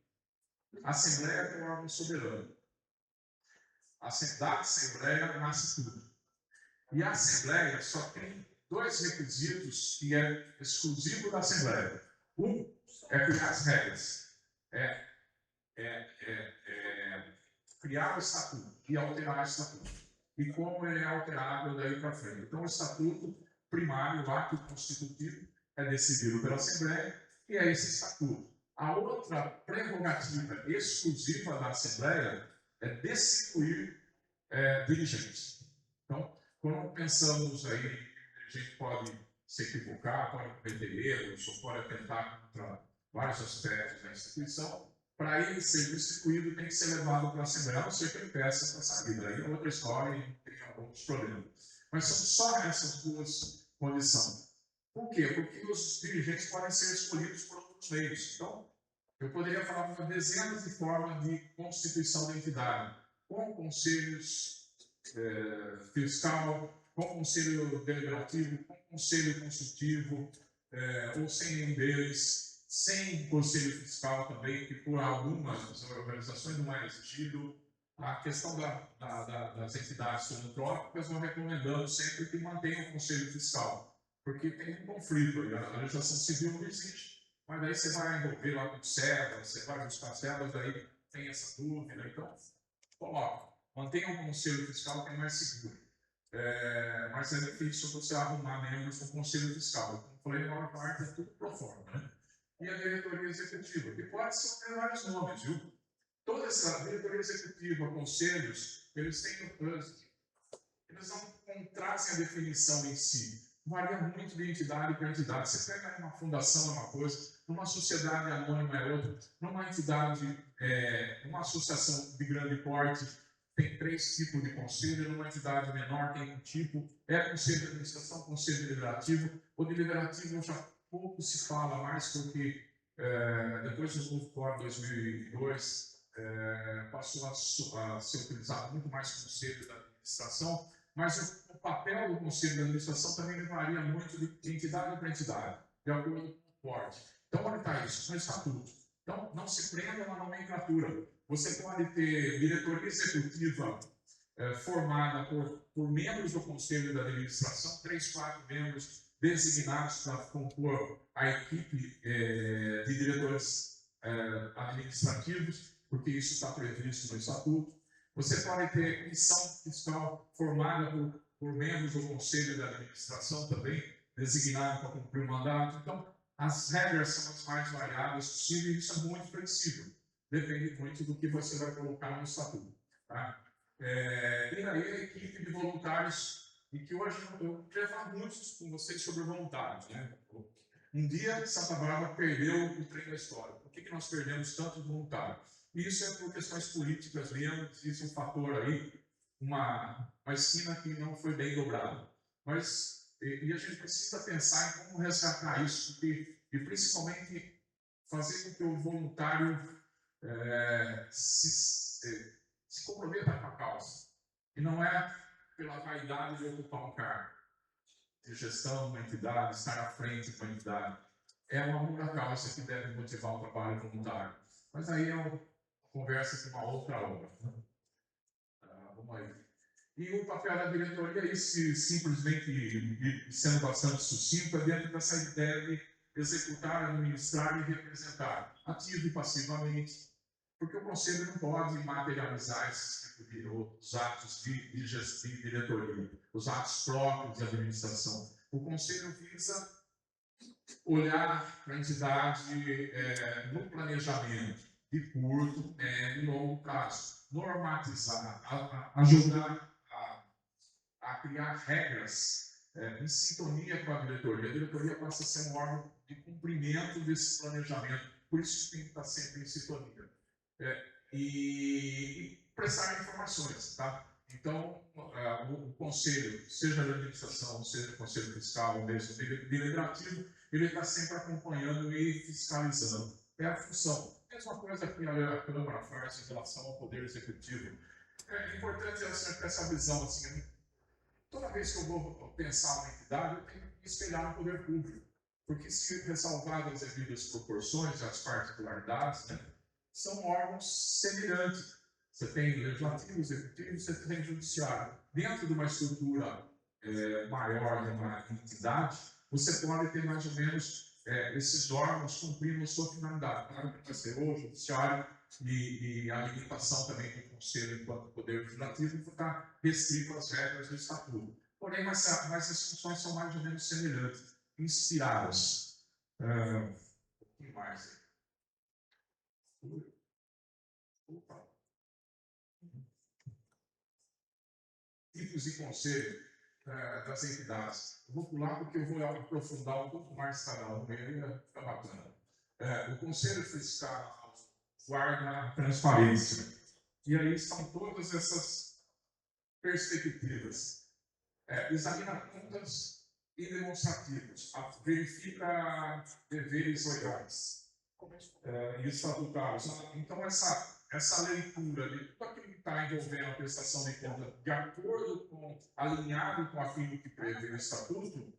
a Assembleia, que é um órgão soberano. Da Assembleia nasce tudo. E a Assembleia só tem 2 requisitos que é exclusivo da Assembleia. Um é criar as regras, criar o estatuto e alterar o estatuto. E como ele é alterável daí para frente. Então, o estatuto primário, o ato constitutivo, é decidido pela Assembleia e é esse estatuto. A outra prerrogativa exclusiva da Assembleia é destituir dirigentes. Então, quando pensamos aí, o dirigente pode se equivocar, pode cometer erros, ou pode atentar contra vários aspectos da instituição, para ele ser destituído tem que ser levado para a Assembleia, a não ser que ele peça para sair. Daí é outra história e tem alguns problemas. Mas são só essas 2 condições. Por quê? Porque os dirigentes podem ser escolhidos por outros meios. Então, eu poderia falar de dezenas de formas de constituição da entidade, com conselhos fiscal, com conselho deliberativo, com conselho consultivo, ou sem nenhum deles, sem conselho fiscal também, que por algumas organizações não é exigido. A questão das entidades filantrópicas, nós recomendamos sempre que mantenham o conselho fiscal, porque tem um conflito aí, a legislação civil não existe, mas daí você vai envolver lá com cédulas, você vai buscar cédulas, daí tem essa dúvida, então, coloca, mantenha o conselho fiscal que é mais seguro. Mas é difícil você arrumar membros com conselho fiscal, como falei, a maior parte é tudo pro forma, né? E a diretoria executiva, que pode ser vários nomes, viu? Toda essa diretoria executiva, conselhos, eles não trazem a definição em si. Varia muito de entidade para entidade. Você pega uma fundação é uma coisa, numa sociedade anônima é outra, numa entidade, uma associação de grande porte, tem 3 tipos de conselho, numa entidade menor tem um tipo, conselho de administração, conselho deliberativo. O deliberativo já pouco se fala mais, porque depois do novo Código 2002, passou a ser utilizado muito mais conselho da administração, mas o papel do conselho da administração também varia muito de entidade para entidade, de acordo com o porte. Então, onde está isso? No estatuto. Então, não se prenda na nomenclatura. Você pode ter diretoria executiva formada por membros do conselho da administração, 3, 4 membros designados para compor a equipe de diretores administrativos, porque isso está previsto no estatuto. Você pode ter comissão fiscal formada por membros do conselho da administração também, designado para cumprir o mandato. Então, as regras são as mais variadas possíveis e isso é muito flexível. Depende muito do que você vai colocar no estatuto. Tá? E aí a equipe de voluntários, e que hoje eu queria falar muito com vocês sobre voluntários. Né? Um dia, Santa Bárbara perdeu o trem da história. Por que nós perdemos tantos voluntários? E isso é por questões políticas mesmo, existe um fator aí, uma esquina que não foi bem dobrada. Mas, e a gente precisa pensar em como resgatar isso, e principalmente fazer com que o voluntário se comprometa com a causa. E não é pela vaidade de ocupar um cargo de gestão de uma entidade, estar à frente de uma entidade. É o amor à causa que deve motivar o trabalho voluntário. Mas aí é uma conversa com uma outra obra. Vamos aí. E o papel da diretoria é esse, simplesmente, sendo bastante sucinto, é dentro dessa ideia de executar, administrar e representar, ativo e passivamente, porque o Conselho não pode materializar esses tipos de os atos de gestão de diretoria, os atos próprios de administração. O Conselho visa olhar para a entidade no planejamento de curto, médio e longo prazo, normatizar, ajudar a criar regras em sintonia com a diretoria. A diretoria passa a ser um órgão de cumprimento desse planejamento, por isso tem que estar sempre em sintonia. E prestar informações, tá? Então, o conselho, seja de administração, seja o conselho fiscal, ou mesmo deliberativo, ele está sempre acompanhando e fiscalizando. É a função. Mesma coisa que a Câmara faz em relação ao Poder Executivo. É importante essa visão, assim, toda vez que eu vou pensar uma entidade, eu tenho que espelhar no poder público. Porque, se ressalvadas as devidas proporções, as particularidades, né, são órgãos semelhantes. Você tem legislativo, executivo, você tem judiciário. Dentro de uma estrutura maior de uma entidade, você pode ter mais ou menos esses órgãos cumprindo a sua finalidade. Claro que vai ser o judiciário e a limitação também do Conselho enquanto Poder Legislativo está restrito às regras do Estatuto. Porém, mas as funções são mais ou menos semelhantes, inspiradas. Um pouquinho mais aí. Opa. Tipos de conselho das entidades. Eu vou pular porque eu vou aprofundar um pouco mais cada um, fica bacana. O Conselho Fiscal guarda a transparência. E aí estão todas essas perspectivas. Examina contas e demonstrativos. Verifica deveres legais e estatutários. Então, essa leitura de tudo aquilo que está envolvendo a prestação de conta, de acordo com, alinhado com aquilo que prevê o Estatuto,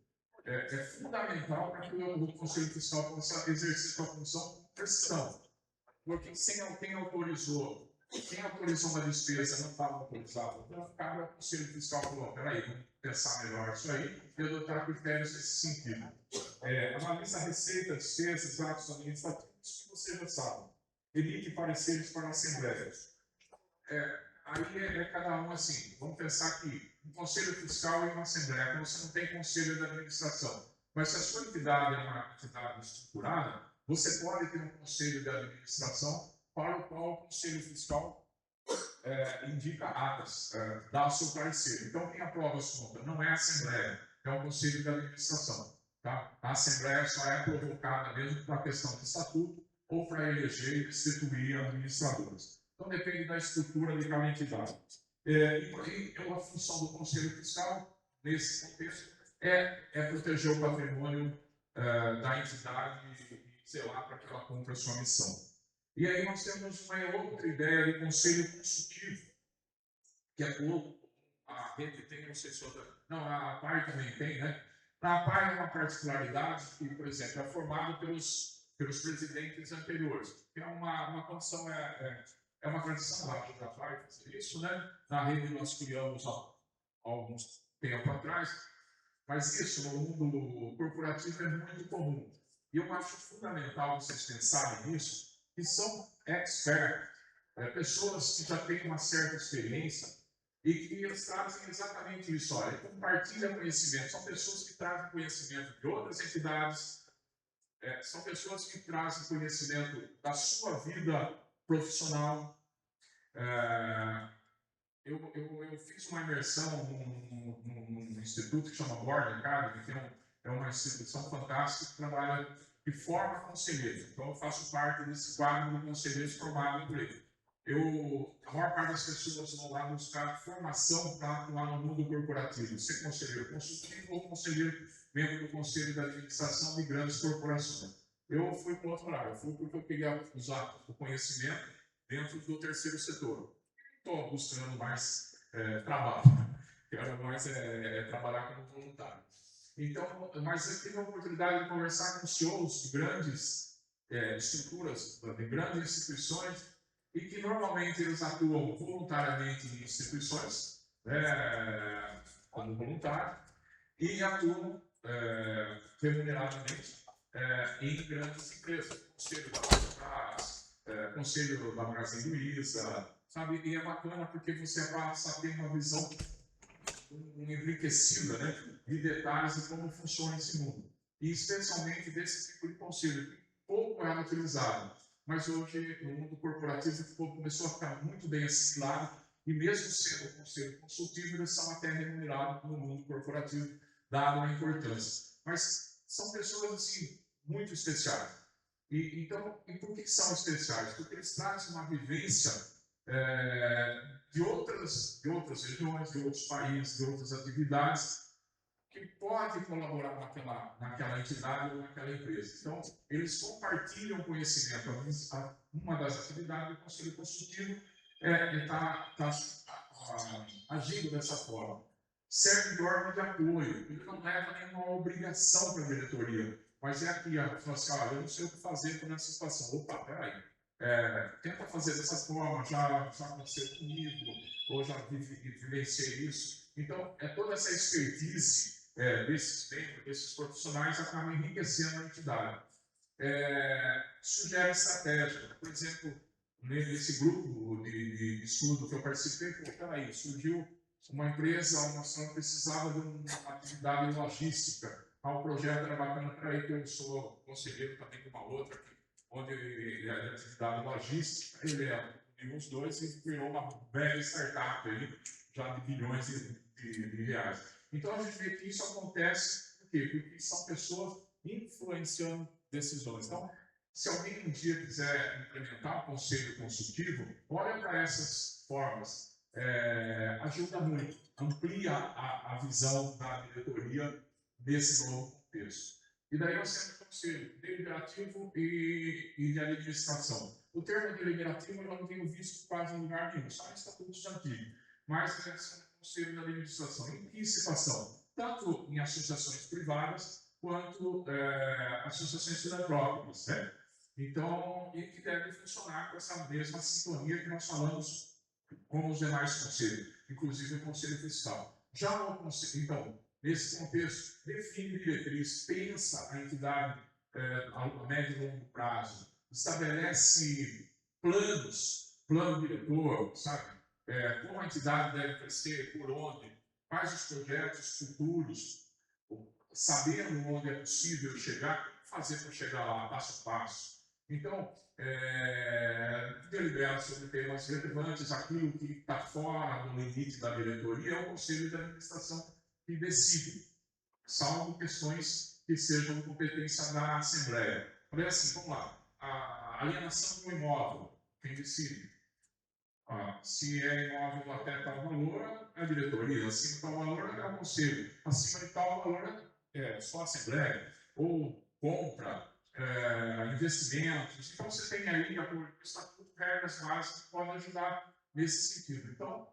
é fundamental para que o Conselho Fiscal possa exercer sua função com precisão. Porque quem autorizou uma despesa não estava autorizado, então cabe ao Conselho Fiscal falar: peraí, vamos pensar melhor isso aí e adotar critérios nesse sentido. Analisa a receita, despesas, atos administrativos, que você já sabe. Emite pareceres para a Assembleia. Aí cada um assim. Vamos pensar que um Conselho Fiscal e uma Assembleia, então você não tem Conselho de Administração. Mas se a sua entidade é uma entidade estruturada, você pode ter um Conselho de Administração para o qual o Conselho Fiscal indica atas, dá o seu parecer. Então, quem aprova as contas não é a Assembleia, é o Conselho de Administração. Tá? A Assembleia só é provocada mesmo para a questão de estatuto ou para eleger e destituir administradores. Então, depende da estrutura de cada entidade. E a função do Conselho Fiscal, nesse contexto, é proteger o patrimônio da entidade e zelar para que ela cumpra a sua missão. E aí nós temos uma outra ideia de conselho consultivo, que é pouco. A rede tem, não sei se outra. Não, a APAR também tem, né? A APAR é uma particularidade que, por exemplo, é formada pelos presidentes anteriores, que é uma condição, é uma tradição da APAR fazer isso, né? Na rede nós criamos há alguns tempo atrás, mas isso no mundo corporativo é muito comum. E eu acho fundamental vocês pensarem nisso, que são experts, pessoas que já têm uma certa experiência e que eles trazem exatamente isso. Olha, compartilham conhecimento. São pessoas que trazem conhecimento de outras entidades, são pessoas que trazem conhecimento da sua vida profissional. Eu fiz uma imersão num instituto que chama Board Academy, que é uma instituição fantástica que trabalha de forma conselheiro. Então, eu faço parte desse quadro de conselheiros formados por ele. A maior parte das pessoas vão lá buscar formação para atuar no mundo corporativo, ser conselheiro consultivo ou conselheiro membro do conselho de administração de grandes corporações. Eu fui para o outro lado, eu fui porque eu queria usar o conhecimento dentro do terceiro setor. Estou buscando mais trabalho, quero mais trabalhar como voluntário. Então, mas eu tive a oportunidade de conversar com CEOs de grandes estruturas, de grandes instituições, e que normalmente eles atuam voluntariamente em instituições, como voluntário, e atuam remuneradamente em grandes empresas, conselho da Petrobras, conselho da Magazine Luiza, sabe? E é bacana porque você passa a ter uma visão enriquecida, né, de detalhes de como funciona esse mundo. E especialmente desse tipo de conselho, que pouco era utilizado. Mas hoje, no mundo corporativo, começou a ficar muito bem assimilado, e mesmo sendo um conselho consultivo, eles são até remunerados no mundo corporativo, dado a importância. Mas são pessoas, assim, muito especiais. Então, e por que são especiais? Porque eles trazem uma vivência de outras regiões, de outros países, de outras atividades, que pode colaborar naquela entidade ou naquela empresa. Então, eles compartilham conhecimento. Uma das atividades do Conselho Consultivo está agindo dessa forma. Serve de órgão de apoio. Ele não leva nenhuma obrigação para a diretoria, mas é aqui, assim, olha, eu não sei o que fazer nessa situação. Opa, peraí. Tenta fazer dessa forma, já aconteceu comigo, ou já vivenciei isso. Então, toda essa expertise desses membros, desses profissionais, acaba enriquecendo a entidade. Sugere estratégia. Por exemplo, nesse grupo de estudo que eu participei, peraí, surgiu uma empresa, uma ação que precisava de uma atividade logística. O projeto era bacana, peraí, que eu sou conselheiro também de uma outra, onde ele é de atividade logística, ele uniu os dois e criou uma velha startup aí, já de bilhões de reais. Então, a gente vê que isso acontece por quê? Porque são pessoas influenciando decisões. Então, se alguém um dia quiser implementar um conselho consultivo, olha para essas formas. Ajuda muito, amplia a visão da diretoria desse novo contexto. E daí nós temos o conselho deliberativo e de administração. O termo deliberativo eu não tenho visto quase em lugar nenhum, só em estatutos antigos. Mas é o conselho de administração. Em que situação? Tanto em associações privadas quanto associações filantrópicas. Né? Então, e que deve funcionar com essa mesma sintonia que nós falamos com os demais conselhos, inclusive o Conselho Fiscal. Já o conselho, então, nesse contexto, define diretriz, pensa a entidade a médio e longo prazo, estabelece plano diretor, sabe? Como a entidade deve crescer, por onde, quais os projetos futuros, sabendo onde é possível chegar, fazer para chegar lá, passo a passo. Então, delibera sobre temas relevantes, aquilo que está fora do limite da diretoria é o Conselho de Administração que decide, salvo questões que sejam competência da Assembleia. Falei assim, vamos lá, a alienação do imóvel, quem decide? Se é imóvel até tal valor, é a diretoria, acima de tal valor, é o Conselho, acima de tal valor, é só a Assembleia, ou compra, investimentos. Então, você tem aí, de acordo com o estatuto, regras básicas que podem ajudar nesse sentido. Então,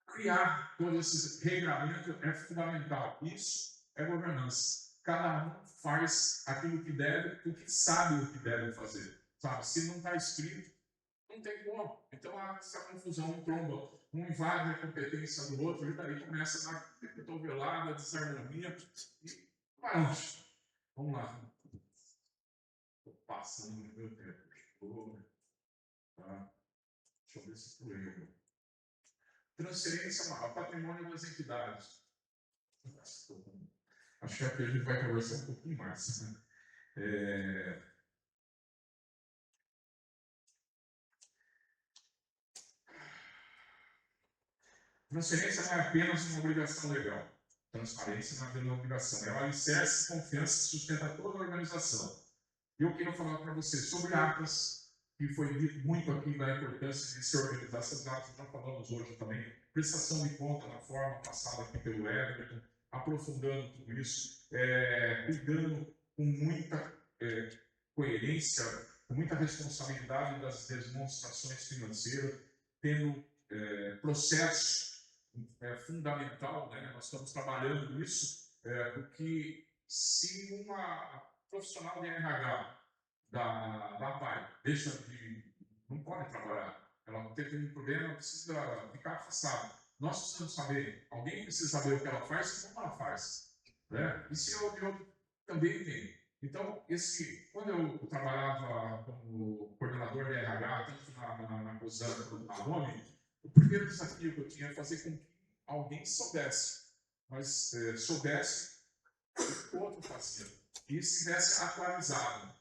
criar todo esse regramento é fundamental. Isso é governança. Cada um faz aquilo que deve, porque sabe o que deve fazer. Sabe? Se não está escrito, não tem como. Então, essa confusão, um tromba, um invade a competência do outro, e daí começa a dar cotovelada, desarmonia. E vamos lá. Passando no meu tempo. Tá? Deixa eu ver se estou eu. Transferência ao patrimônio das entidades. Acho que aqui a gente vai conversar um pouquinho mais. Né? Transferência não é apenas uma obrigação legal. Transparência não é uma obrigação. É o alicerce de confiança que sustenta toda a organização. Eu quero falar para você sobre atas, que foi dito muito aqui da importância de se organizar essas atas, já falamos hoje também, prestação de conta na forma passada aqui pelo Everton, aprofundando tudo isso, cuidando com muita coerência, com muita responsabilidade das demonstrações financeiras, tendo processo fundamental, né? Nós estamos trabalhando nisso, porque se uma profissional de RH da PAI não pode trabalhar, ela teve um problema, precisa ficar afastada. Nós precisamos saber, alguém precisa saber o que ela faz e como ela faz. Né? E se eu também tem. Então, quando eu trabalhava como coordenador de RH, tanto na COSAN quanto na ONU, o primeiro desafio que eu tinha é fazer com que alguém soubesse, mas soubesse o que o outro fazia e estivesse atualizado.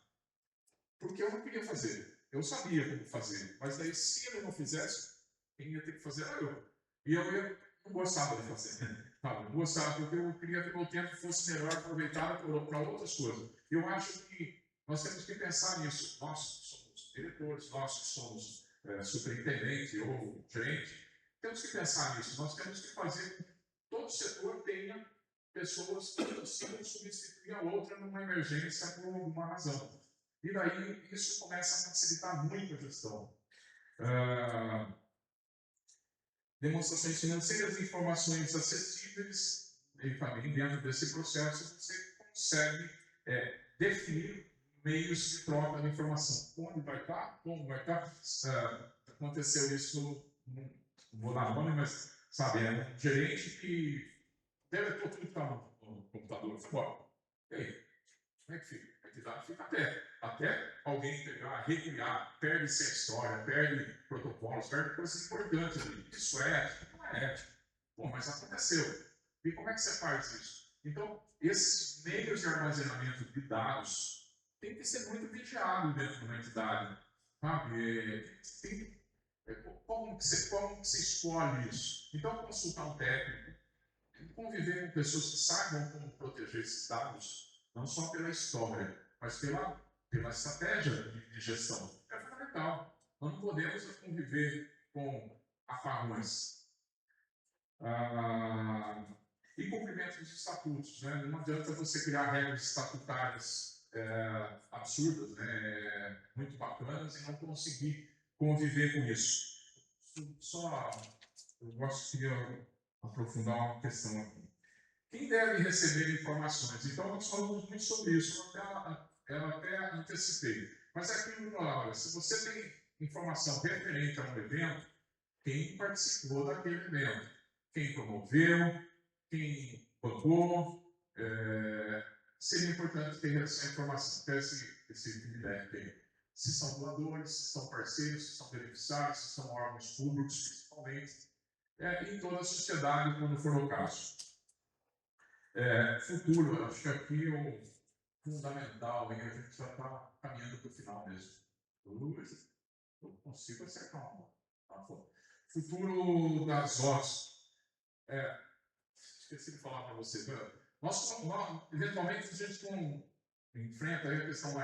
Porque eu não queria fazer, eu sabia como fazer, mas daí se ele não fizesse, quem ia ter que fazer era eu. E eu não gostava de fazer, não gostava, porque eu queria que o meu tempo fosse melhor aproveitado para outras coisas. Eu acho que nós temos que pensar nisso. Nós que somos diretores, nós que somos superintendente ou gerente, temos que pensar nisso. Nós temos que fazer com que todo setor tenha pessoas que consigam substituir a outra numa emergência por alguma razão. E daí isso começa a facilitar muito a gestão. Demonstrações financeiras, informações acessíveis, e também dentro desse processo você consegue definir meios de troca de informação. Onde vai estar, como vai estar. Aconteceu isso, não vou dar nome, mas sabe, é um gerente que deletou tudo que estava no computador e foi embora. E aí? Como é que fica? A entidade fica até alguém pegar, recriar, perde-se a história, perde protocolos, perde coisas importantes ali. Isso é ético? Não é ético. Bom, mas aconteceu. E como é que você faz isso? Então, esses meios de armazenamento de dados têm que ser muito vigiados dentro de uma entidade. Sabe? Como que você escolhe isso? Então, consultar um técnico, conviver com pessoas que saibam como proteger esses dados, não só pela história, mas pela estratégia de gestão. É fundamental. Nós não podemos conviver com apagões. E cumprimento dos estatutos. Né? Não adianta você criar regras estatutárias absurdas, né? Muito bacanas, e não conseguir conviver com isso. Eu queria aprofundar uma questão aqui. Quem deve receber informações? Então, nós falamos muito sobre isso, eu até antecipei. Mas é aquilo, olha, se você tem informação referente a um evento, quem participou daquele evento, quem promoveu, quem bancou, seria importante ter essa informação, ter esse feedback aí. Se são doadores, se são parceiros, se são beneficiários, se são órgãos públicos, principalmente, em toda a sociedade, quando for o caso. Futuro, acho que aqui é o fundamental, e a gente já está caminhando para o final mesmo. Eu consigo acertar uma. Futuro das OS. Esqueci de falar para você. Nós, eventualmente, a gente enfrenta a questão não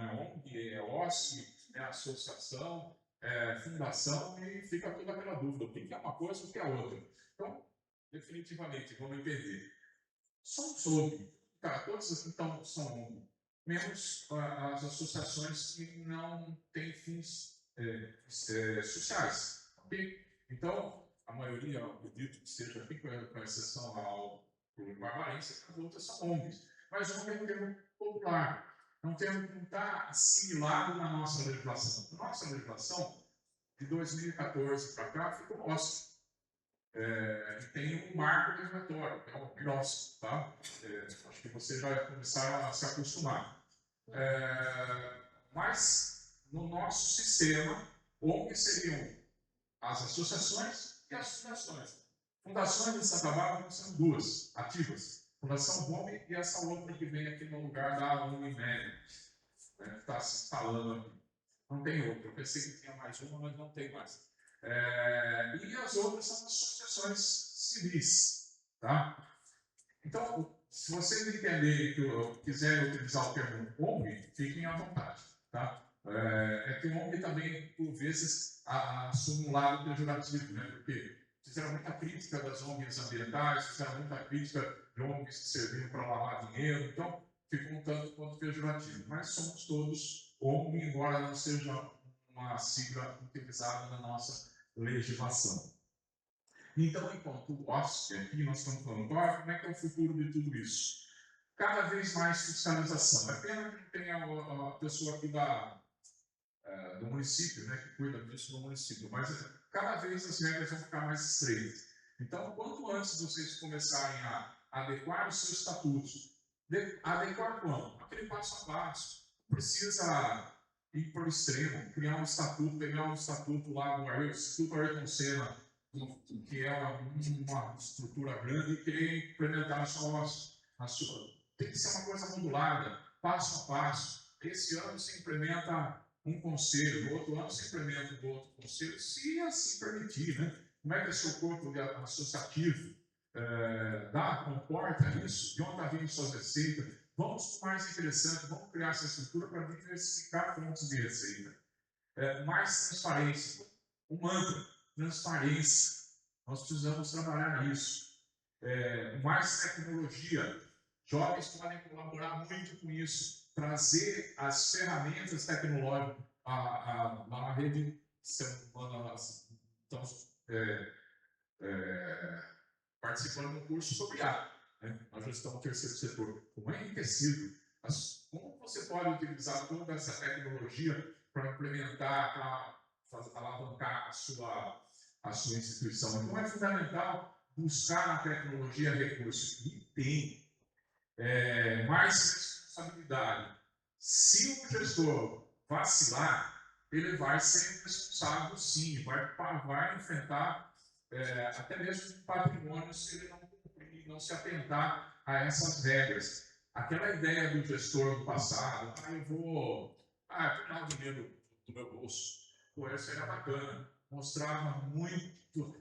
é ONG, é OSC, é associação, é fundação, e fica toda aquela dúvida: o que é uma coisa e o que é outra. Então, definitivamente, vamos entender. Somos ONG. Todas as então são ONG, menos as associações que não têm fins sociais. Okay? Então, a maioria, eu acredito que seja aqui, com exceção ao Barbarense, as outras são ONGs. Mas ONG é um termo popular, é um termo que não está assimilado na nossa legislação. A nossa legislação, de 2014 para cá, ficou OSC. E tem um marco legislatório, que é o PIROSC, tá? Acho que você já vai começar a se acostumar. Mas, no nosso sistema, ONG seriam as associações e as fundações. Fundações de Santa Bárbara são duas, ativas. Fundação ONG e essa outra que vem aqui no lugar da ONG Média, que está se instalando aqui. Não tem outra. Eu pensei que tinha mais uma, mas não tem mais. E as outras são associações civis. Tá? Então, se vocês entenderem que quiserem utilizar o termo ONG, fiquem à vontade. Tá? Que o ONG também, por vezes, assume um lado pejorativo, né? Porque fizeram muita crítica das ONGs ambientais, fizeram muita crítica de ONGs que serviram para lavar dinheiro, então fica um tanto quanto pejorativo. Mas somos todos ONG, embora não seja uma sigla utilizada na nossa legislação. Então, enquanto OSC, aqui nós estamos falando, como é que é o futuro de tudo isso? Cada vez mais fiscalização. É pena que não tenha a pessoa aqui do município, né, que cuida disso no município, mas cada vez as regras vão ficar mais estreitas. Então, quanto antes vocês começarem a adequar os seus estatutos Adequar como? Aquele passo a passo. Não precisa ir para o extremo, criar um estatuto, pegar um estatuto lá do Instituto Ayrton Senna, que é uma estrutura grande, e querer implementar a sua. Tem que ser uma coisa modulada, passo a passo. Esse ano se implementa um conselho, no outro ano se implementa um outro conselho, se assim permitir, né? Como é que o seu corpo associativo comporta isso? De onde está vindo suas receitas? Vamos mais interessante, vamos criar essa estrutura para diversificar fontes de receita. Mais transparência. O mantra, transparência. Nós precisamos trabalhar nisso. Mais tecnologia. Jovens podem colaborar muito com isso. Trazer as ferramentas tecnológicas. Lá na rede semana, estamos participando de um curso sobre IA, né? A gestão do terceiro setor. Como é enriquecido. Como você pode utilizar toda essa tecnologia para implementar, para alavancar a sua instituição? Então é fundamental buscar na tecnologia recursos. E tem mais responsabilidade. Se o gestor vacilar, ele vai ser responsável, sim, vai enfrentar até mesmo patrimônio se ele não cumprir, não se atentar a essas regras. Aquela ideia do gestor do passado, eu vou pegar o dinheiro do meu bolso, isso era bacana, mostrava muito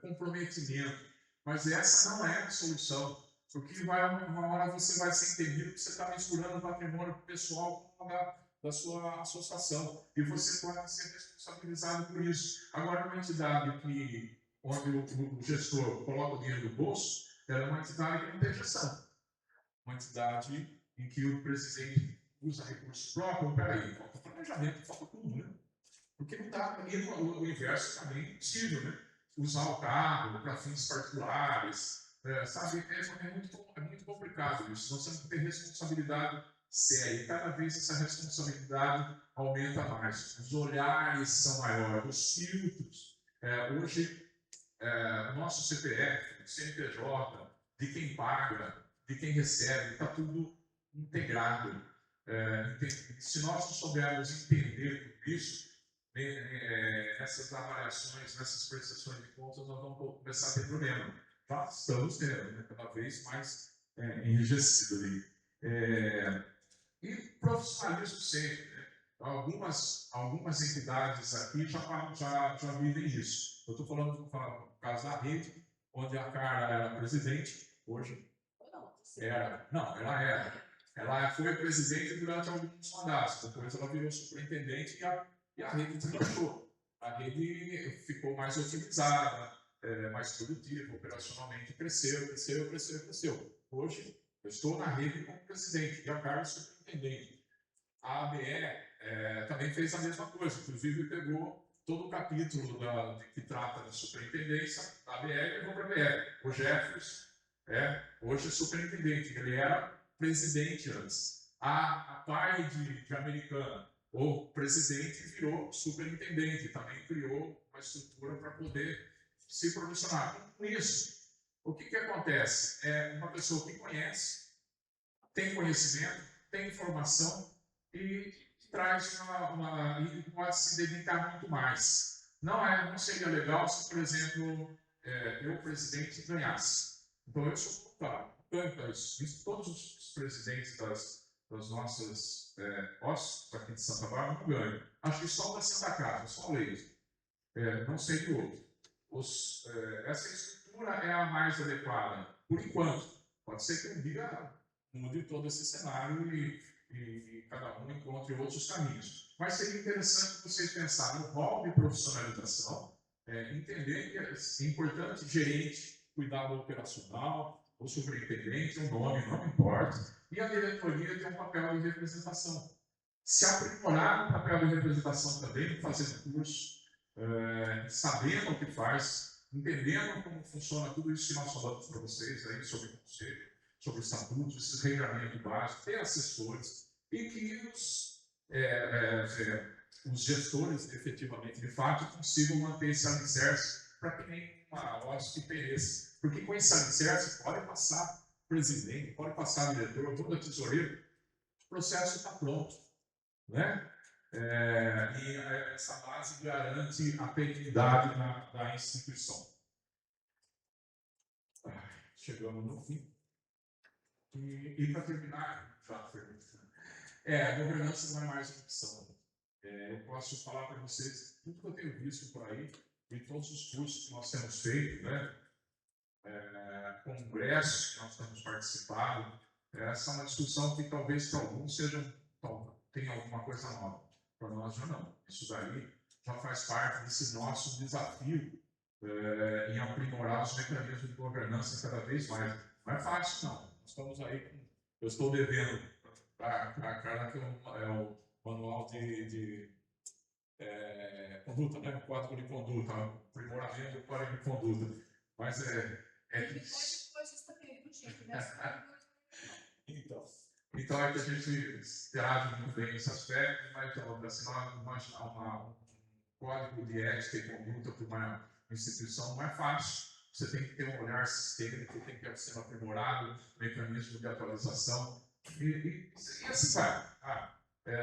comprometimento, mas essa não é a solução, porque uma hora você vai ser entendido que você está misturando o patrimônio pessoal com da sua associação, e você pode ser responsabilizado por isso. Agora, uma entidade onde o gestor coloca o dinheiro no bolso, ela é uma entidade que não tem gestão. Uma entidade em que o presidente usa recursos próprios. Peraí, falta planejamento, falta tudo, né? Porque não dá, o inverso também é possível, né? Usar o carro para fins particulares, sabe? É muito complicado isso. Nós temos que ter responsabilidade séria. E cada vez essa responsabilidade aumenta mais. Os olhares são maiores, os filtros. Hoje, o nosso CPF, o CNPJ, de quem paga, de quem recebe, está tudo integrado. Se nós não soubermos entender tudo isso, nessas avaliações, nessas prestações de contas, nós vamos começar a ter problema. Já estamos tendo, né, cada vez mais enrijecido ali. E profissionalismo sempre. Né? Algumas entidades aqui já vivem isso. Eu estou falando do caso da rede, onde a Carla era presidente, hoje era. Não, ela era. Ela foi presidente durante alguns mandatos, depois ela virou superintendente e a rede deslanchou. A rede ficou mais otimizada, mais produtiva, operacionalmente cresceu. Hoje, eu estou na rede como presidente e a Carla superintendente. A ABE também fez a mesma coisa, inclusive pegou todo o capítulo que trata de superintendência da ABE e levou para a ABE. O Jeffers, hoje é superintendente, ele era presidente antes. A pai de Americana, o presidente virou superintendente, também criou uma estrutura para poder se profissionalizar. Com isso, o que acontece? É uma pessoa que conhece, tem conhecimento, tem informação e traz e pode se dedicar muito mais. Não seria legal se, por exemplo, eu, presidente, ganhasse. Então, eu sou voluntário. Todos os presidentes das nossas OSS aqui de Santa Bárbara não ganham. Acho que só da Santa Casa, só o Leite. Não sei do outro. Essa estrutura é a mais adequada, por enquanto. Pode ser que um dia mude todo esse cenário e cada um encontre outros caminhos. Mas seria interessante vocês pensarem no rol de profissionalização, entender que é importante gerente, cuidado operacional, o superintendente, o nome, não importa, e a diretoria tem um papel de representação. Se aprimorar o papel de representação também, fazendo curso, sabendo o que faz, entendendo como funciona tudo isso que nós falamos para vocês aí sobre o conselho, sobre os estatutos, esses regramentos básicos, ter assessores, e que os gestores, efetivamente, de fato, consigam manter esse alicerce para que nenhuma hóspede pereça. Porque com esse alicerce pode passar presidente, pode passar diretor, todo tesoureiro, o processo está pronto, né? E essa base garante a perenidade da instituição. Chegamos no fim. E para terminar, a governança não é mais uma opção. Eu posso falar para vocês tudo que eu tenho visto por aí, e todos os cursos que nós temos feito, né? Congressos que nós temos participado, essa é uma discussão que talvez para alguns tenha alguma coisa nova. Para nós já não. Isso daí já faz parte desse nosso desafio em aprimorar os mecanismos de governança cada vez mais. Não é fácil, não. Nós estamos aí, eu estou devendo para a Carla, que é o manual de conduta, né? O código de conduta, o aprimoramento do código de conduta. Mas então é que a gente interage muito bem nesse aspecto, mas um código de ética e conduta para uma instituição não é fácil. Você tem que ter um olhar sistêmico, tem que ter um sistema aprimorado, mecanismo de atualização, e assim vai.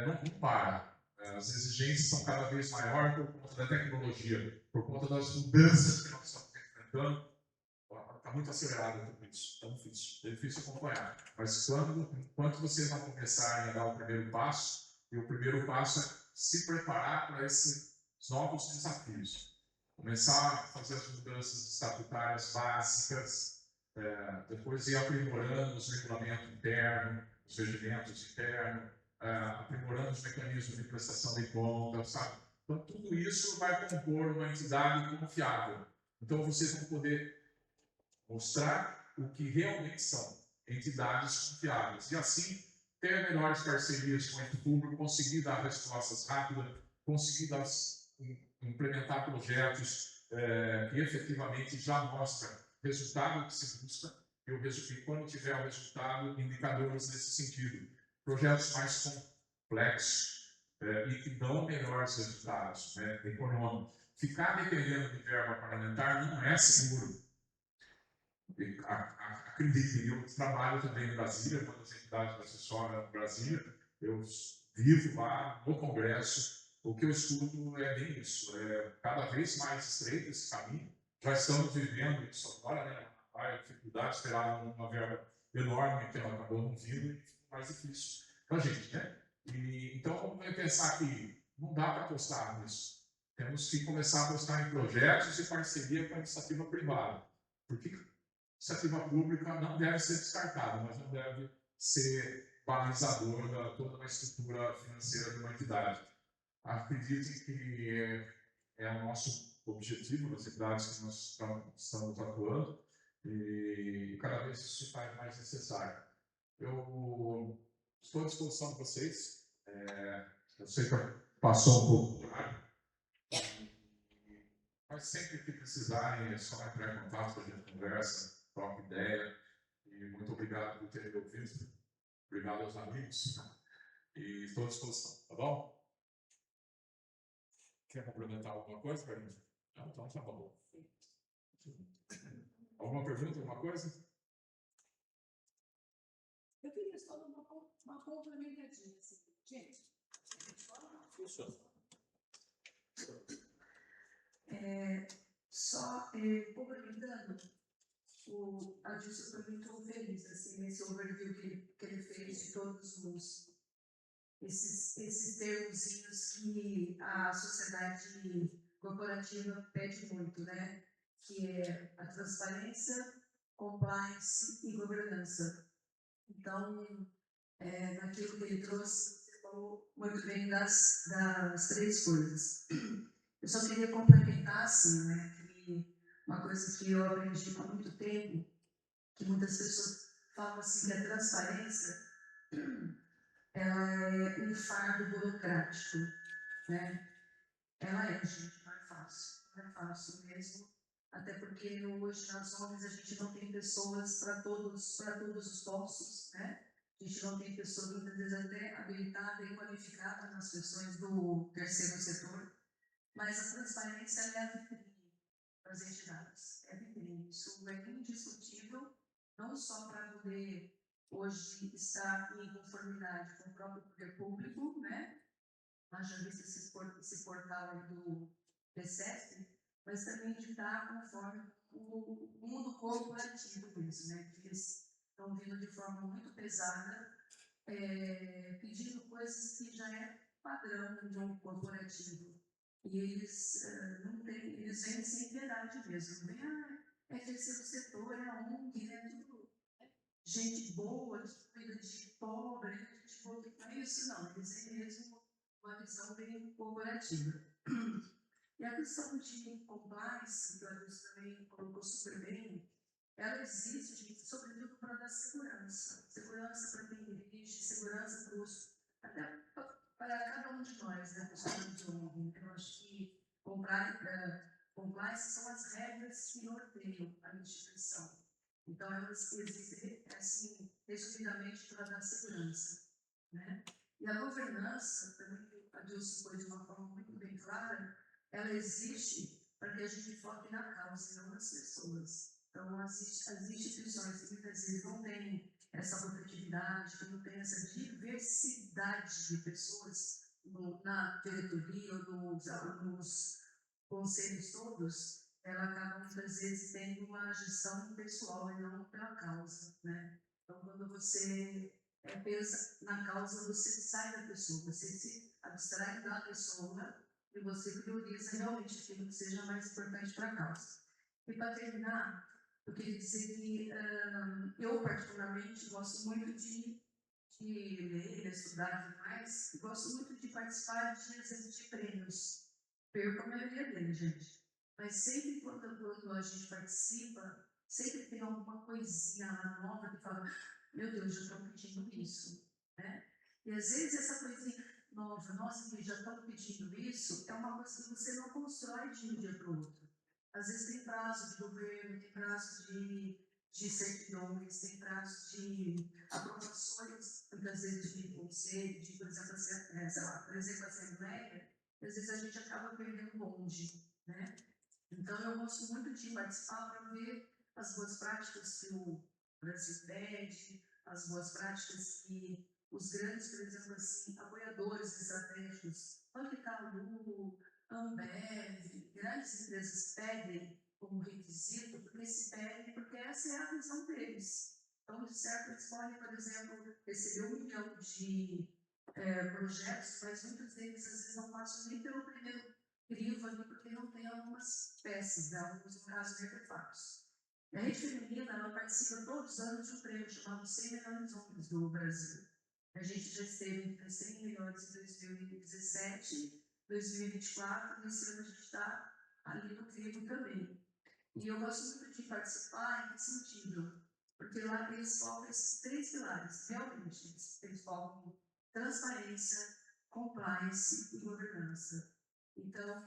Não para. As exigências são cada vez maiores por conta da tecnologia, por conta das mudanças que nós estamos enfrentando. Está muito acelerado tudo isso, é difícil acompanhar. Mas enquanto vocês não começarem a dar o primeiro passo, e o primeiro passo é se preparar para esses novos desafios. Começar a fazer as mudanças estatutárias básicas, depois ir aprimorando os regulamentos internos, os regimentos internos, aprimorando os mecanismos de prestação de contas, sabe? Então, tudo isso vai compor uma entidade confiável. Então, vocês vão poder mostrar o que realmente são entidades confiáveis. E assim, ter melhores parcerias com o ente público, conseguir dar respostas rápidas, conseguir implementar projetos que efetivamente já mostram resultado que se busca, e quando tiver o resultado, indicadores nesse sentido. Projetos mais complexos e que dão melhores resultados econômicos. Ficar dependendo de verba parlamentar não é seguro. Acreditem, eu trabalho também em Brasília, uma das entidades da assessora em Brasília, eu vivo lá no Congresso, o que eu escuto é bem isso, cada vez mais estreito esse caminho, já estamos vivendo isso agora, né? A dificuldade de esperar uma verba enorme, que ela acabou não vindo, e mais difícil para a gente, né? Então, vamos pensar que não dá para apostar nisso, temos que começar a apostar em projetos e parceria com a iniciativa privada, porque iniciativa pública não deve ser descartada, mas não deve ser balizador de toda uma estrutura financeira de uma entidade. Acredite que é o nosso objetivo nas entidades que nós estamos atuando e cada vez isso se faz mais necessário. Eu estou à disposição de vocês. Eu sei que passou um pouco do horário, mas sempre que precisarem é só entrar em contato para a gente conversa, troca ideia, e muito obrigado por terem ouvido, obrigado aos amigos, e estou à disposição, tá bom? Quer complementar alguma coisa, Carlinhos? Não, então tá bom. Alguma pergunta, alguma coisa? Eu queria só dar uma complementadinha, assim. Gente, Funciona. Só complementando, a Dilson foi muito feliz assim, nesse overview que ele fez de todos esses termozinhos que a sociedade corporativa pede muito, né? Que é a transparência, compliance e governança. Então, naquilo que ele trouxe, você falou muito bem das três coisas. Eu só queria complementar, assim, né, que uma coisa que eu aprendi há muito tempo, que muitas pessoas falam assim, que a transparência ela é um fardo burocrático, né? Ela gente, não é fácil mesmo, até porque hoje nas ONGs a gente não tem pessoas para todos os postos, né? A gente não tem pessoas, muitas vezes, até habilitada e qualificada nas questões do terceiro setor, mas a transparência é a vitrine para a gente Isso é indiscutível, não só para poder hoje estar em conformidade com o próprio poder público, né? Haja visto esse portal aí do PCF, mas também de estar conforme o mundo corporativo mesmo, né? Que eles estão vindo de forma muito pesada, pedindo coisas que já é padrão de um corporativo. E eles não têm, eles vêm sem piedade mesmo. Vem, é terceiro setor, é ONG, é tudo gente boa, que cuida de pobre, gente boa que não é isso, não. Eles têm mesmo uma visão bem corporativa. E a questão de compliance, que o Adilson também colocou super bem, ela existe, sobretudo para dar segurança. Segurança para quem dirige, segurança até para cada um de nós, né, pessoal de ONG. Eu acho que compliance são as regras que norteiam a instituição. Então, elas existem, assim, resumidamente, para dar segurança. Né? E a governança, também a Dilson foi de uma forma muito bem clara, ela existe para que a gente foque na causa e não nas pessoas. Então, as instituições que muitas vezes não têm essa rotatividade, que não têm essa diversidade de pessoas na diretoria ou nos conselhos todos, ela acaba muitas vezes tendo uma gestão pessoal e não pela causa. Né? Então, quando você pensa na causa, você sai da pessoa, você se abstrai da pessoa e você prioriza realmente aquilo que seja mais importante para a causa. E para terminar, eu queria dizer que eu, particularmente, gosto muito de ler, estudar demais, e gosto muito de participar de exemplos de prêmios. Perco a maioria deles, gente. Mas sempre quando a gente participa, sempre tem alguma coisinha lá nova que fala, meu Deus, já estão pedindo isso. Né? E às vezes essa coisinha nova, nossa, que já estão pedindo isso, é uma coisa que você não constrói de um dia para o outro. Às vezes tem prazo de governo, tem prazo de certidões, tem prazo de aprovações, muitas vezes de conselho, de, por exemplo, a Assembleia, e às vezes a gente acaba perdendo o bonde. Né? Então, eu gosto muito de participar para ver as boas práticas que o Brasil pede, as boas práticas que os grandes, por exemplo, assim, apoiadores estratégicos, Banco Itaú, Ambev, grandes empresas pedem como requisito, porque se pedem, porque essa é a visão deles. Então, de certo, eles podem, por exemplo, receber 1 milhão de projetos, mas muitos deles, às vezes, não passam nem pelo primeiro crivo ali, porque não tem algumas peças, né? Alguns, no caso, artefatos. E a Rede Feminina, ela participa todos os anos de um prêmio chamado 100 melhores homens do Brasil. A gente já esteve entre 100 melhores em 2017, 2024, e esse ano a gente está ali no crivo também. E eu gosto muito de participar em que sentido? Porque lá eles focam esses 3 pilares, realmente, eles focam transparência, compliance e governança. Então,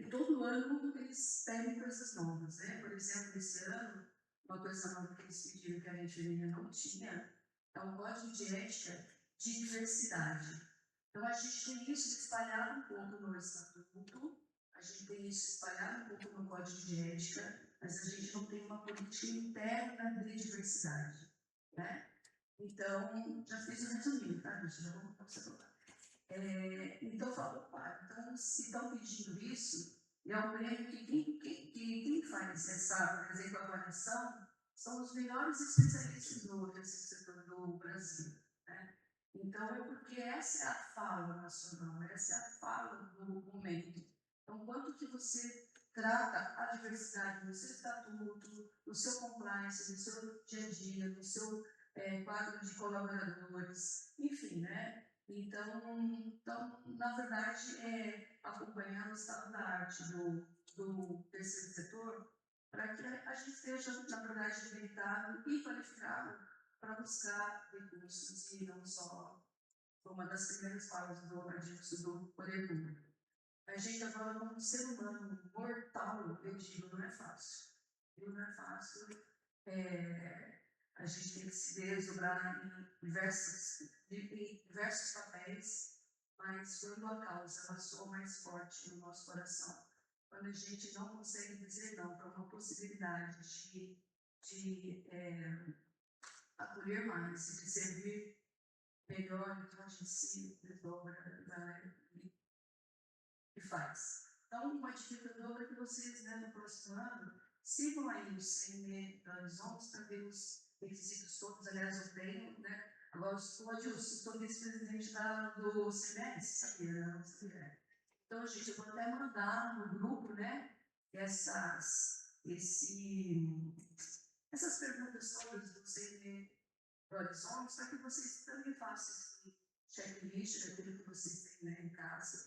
todo ano eles pedem coisas novas, né? Por exemplo, esse ano, uma coisa nova que eles pediram que a gente ainda não tinha é um código de ética de diversidade. Então, a gente tem isso espalhado um pouco no estatuto, a gente tem isso espalhado um pouco no código de ética, mas a gente não tem uma política interna de diversidade, né? Então, já fiz um resuminho, tá, gente? Já vou voltar para você falar. Então, eu falo, então, se estão pedindo isso, é um prêmio que quem faz essa, por exemplo, avaliação são os melhores especialistas no terceiro setor do Brasil. Né? Então, é porque essa é a fala nacional, essa é a fala do momento. Então, quanto que você trata a diversidade no seu estatuto, no seu compliance, no seu dia a dia, no seu quadro de colaboradores, enfim, né? Então, na verdade, acompanhar o estado da arte do terceiro setor para que a gente esteja, na verdade, habilitado e qualificado para buscar recursos e não só uma das primeiras falas do Adilson do poder público. A gente agora, como ser humano mortal, eu digo, não é fácil. Não é fácil. A gente tem que se desdobrar em diversos papéis, mas quando a causa ela soa mais forte no nosso coração, quando a gente não consegue dizer não para uma possibilidade de acolher mais, de servir melhor, então a gente se desdobra e faz. Então, uma dica que eu dou é que vocês, né, no próximo ano, sigam aí o CNE da Horizonte para ver os requisitos todos. Aliás, eu tenho, né? Agora, hoje eu sou vice-presidente do CMS, sabia, né? Não sabia. Então, gente, eu vou até mandar no grupo, né? Essas perguntas todas do CNE da Horizonte, para que vocês também façam esse checklist daquilo que vocês têm, né, em casa,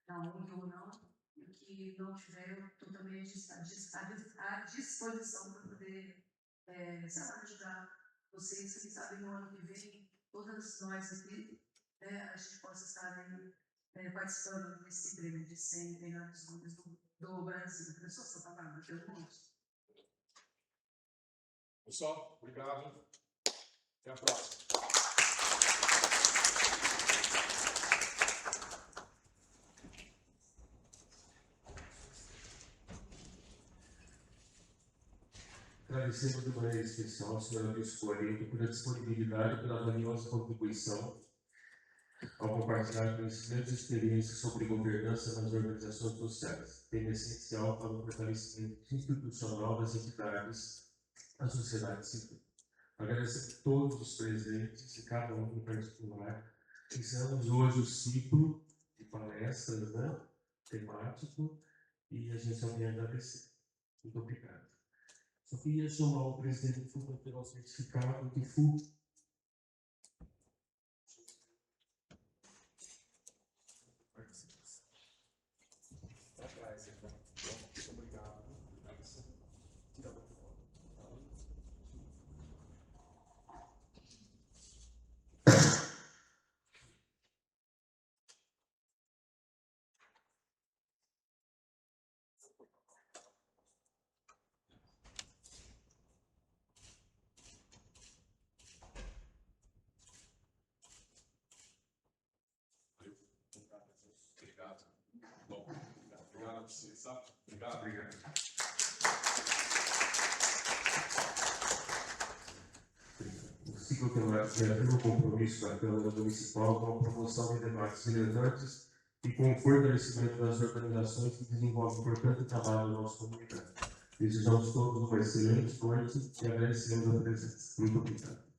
na ONG ou não, e o que não tiver, eu estou também à disposição para poder, sei lá, ajudar vocês, quem sabe no ano que vem, todas nós aqui, a gente possa estar aí, participando desse prêmio de 100 melhores ONGs do Brasil. Começou a sua palavra, pergunta? Pessoal, obrigado. Até a próxima. Agradecemos de maneira especial ao Sr. Adilson Quarento pela disponibilidade e pela valiosa contribuição ao compartilhar conhecimentos e experiências sobre governança nas organizações sociais, tema essencial para o fortalecimento institucional das entidades da sociedade civil. Agradecer a todos os presentes e cada um em particular. Fizemos hoje o ciclo de palestras, né, temático, e a gente só quer agradecer. Muito obrigado. Só queria chamar o presidente do FUP para pegar o certificado do FUP. Muito obrigado. Obrigado. Bom, obrigado a vocês, tá? Obrigado. Obrigado. O ciclo temático reafirma o compromisso da Câmara Municipal com a promoção de debates relevantes e com o fortalecimento das organizações que desenvolvem importante trabalho na nossa comunidade. Desejamos todos uma excelente noite e agradecemos a presença. Muito obrigado.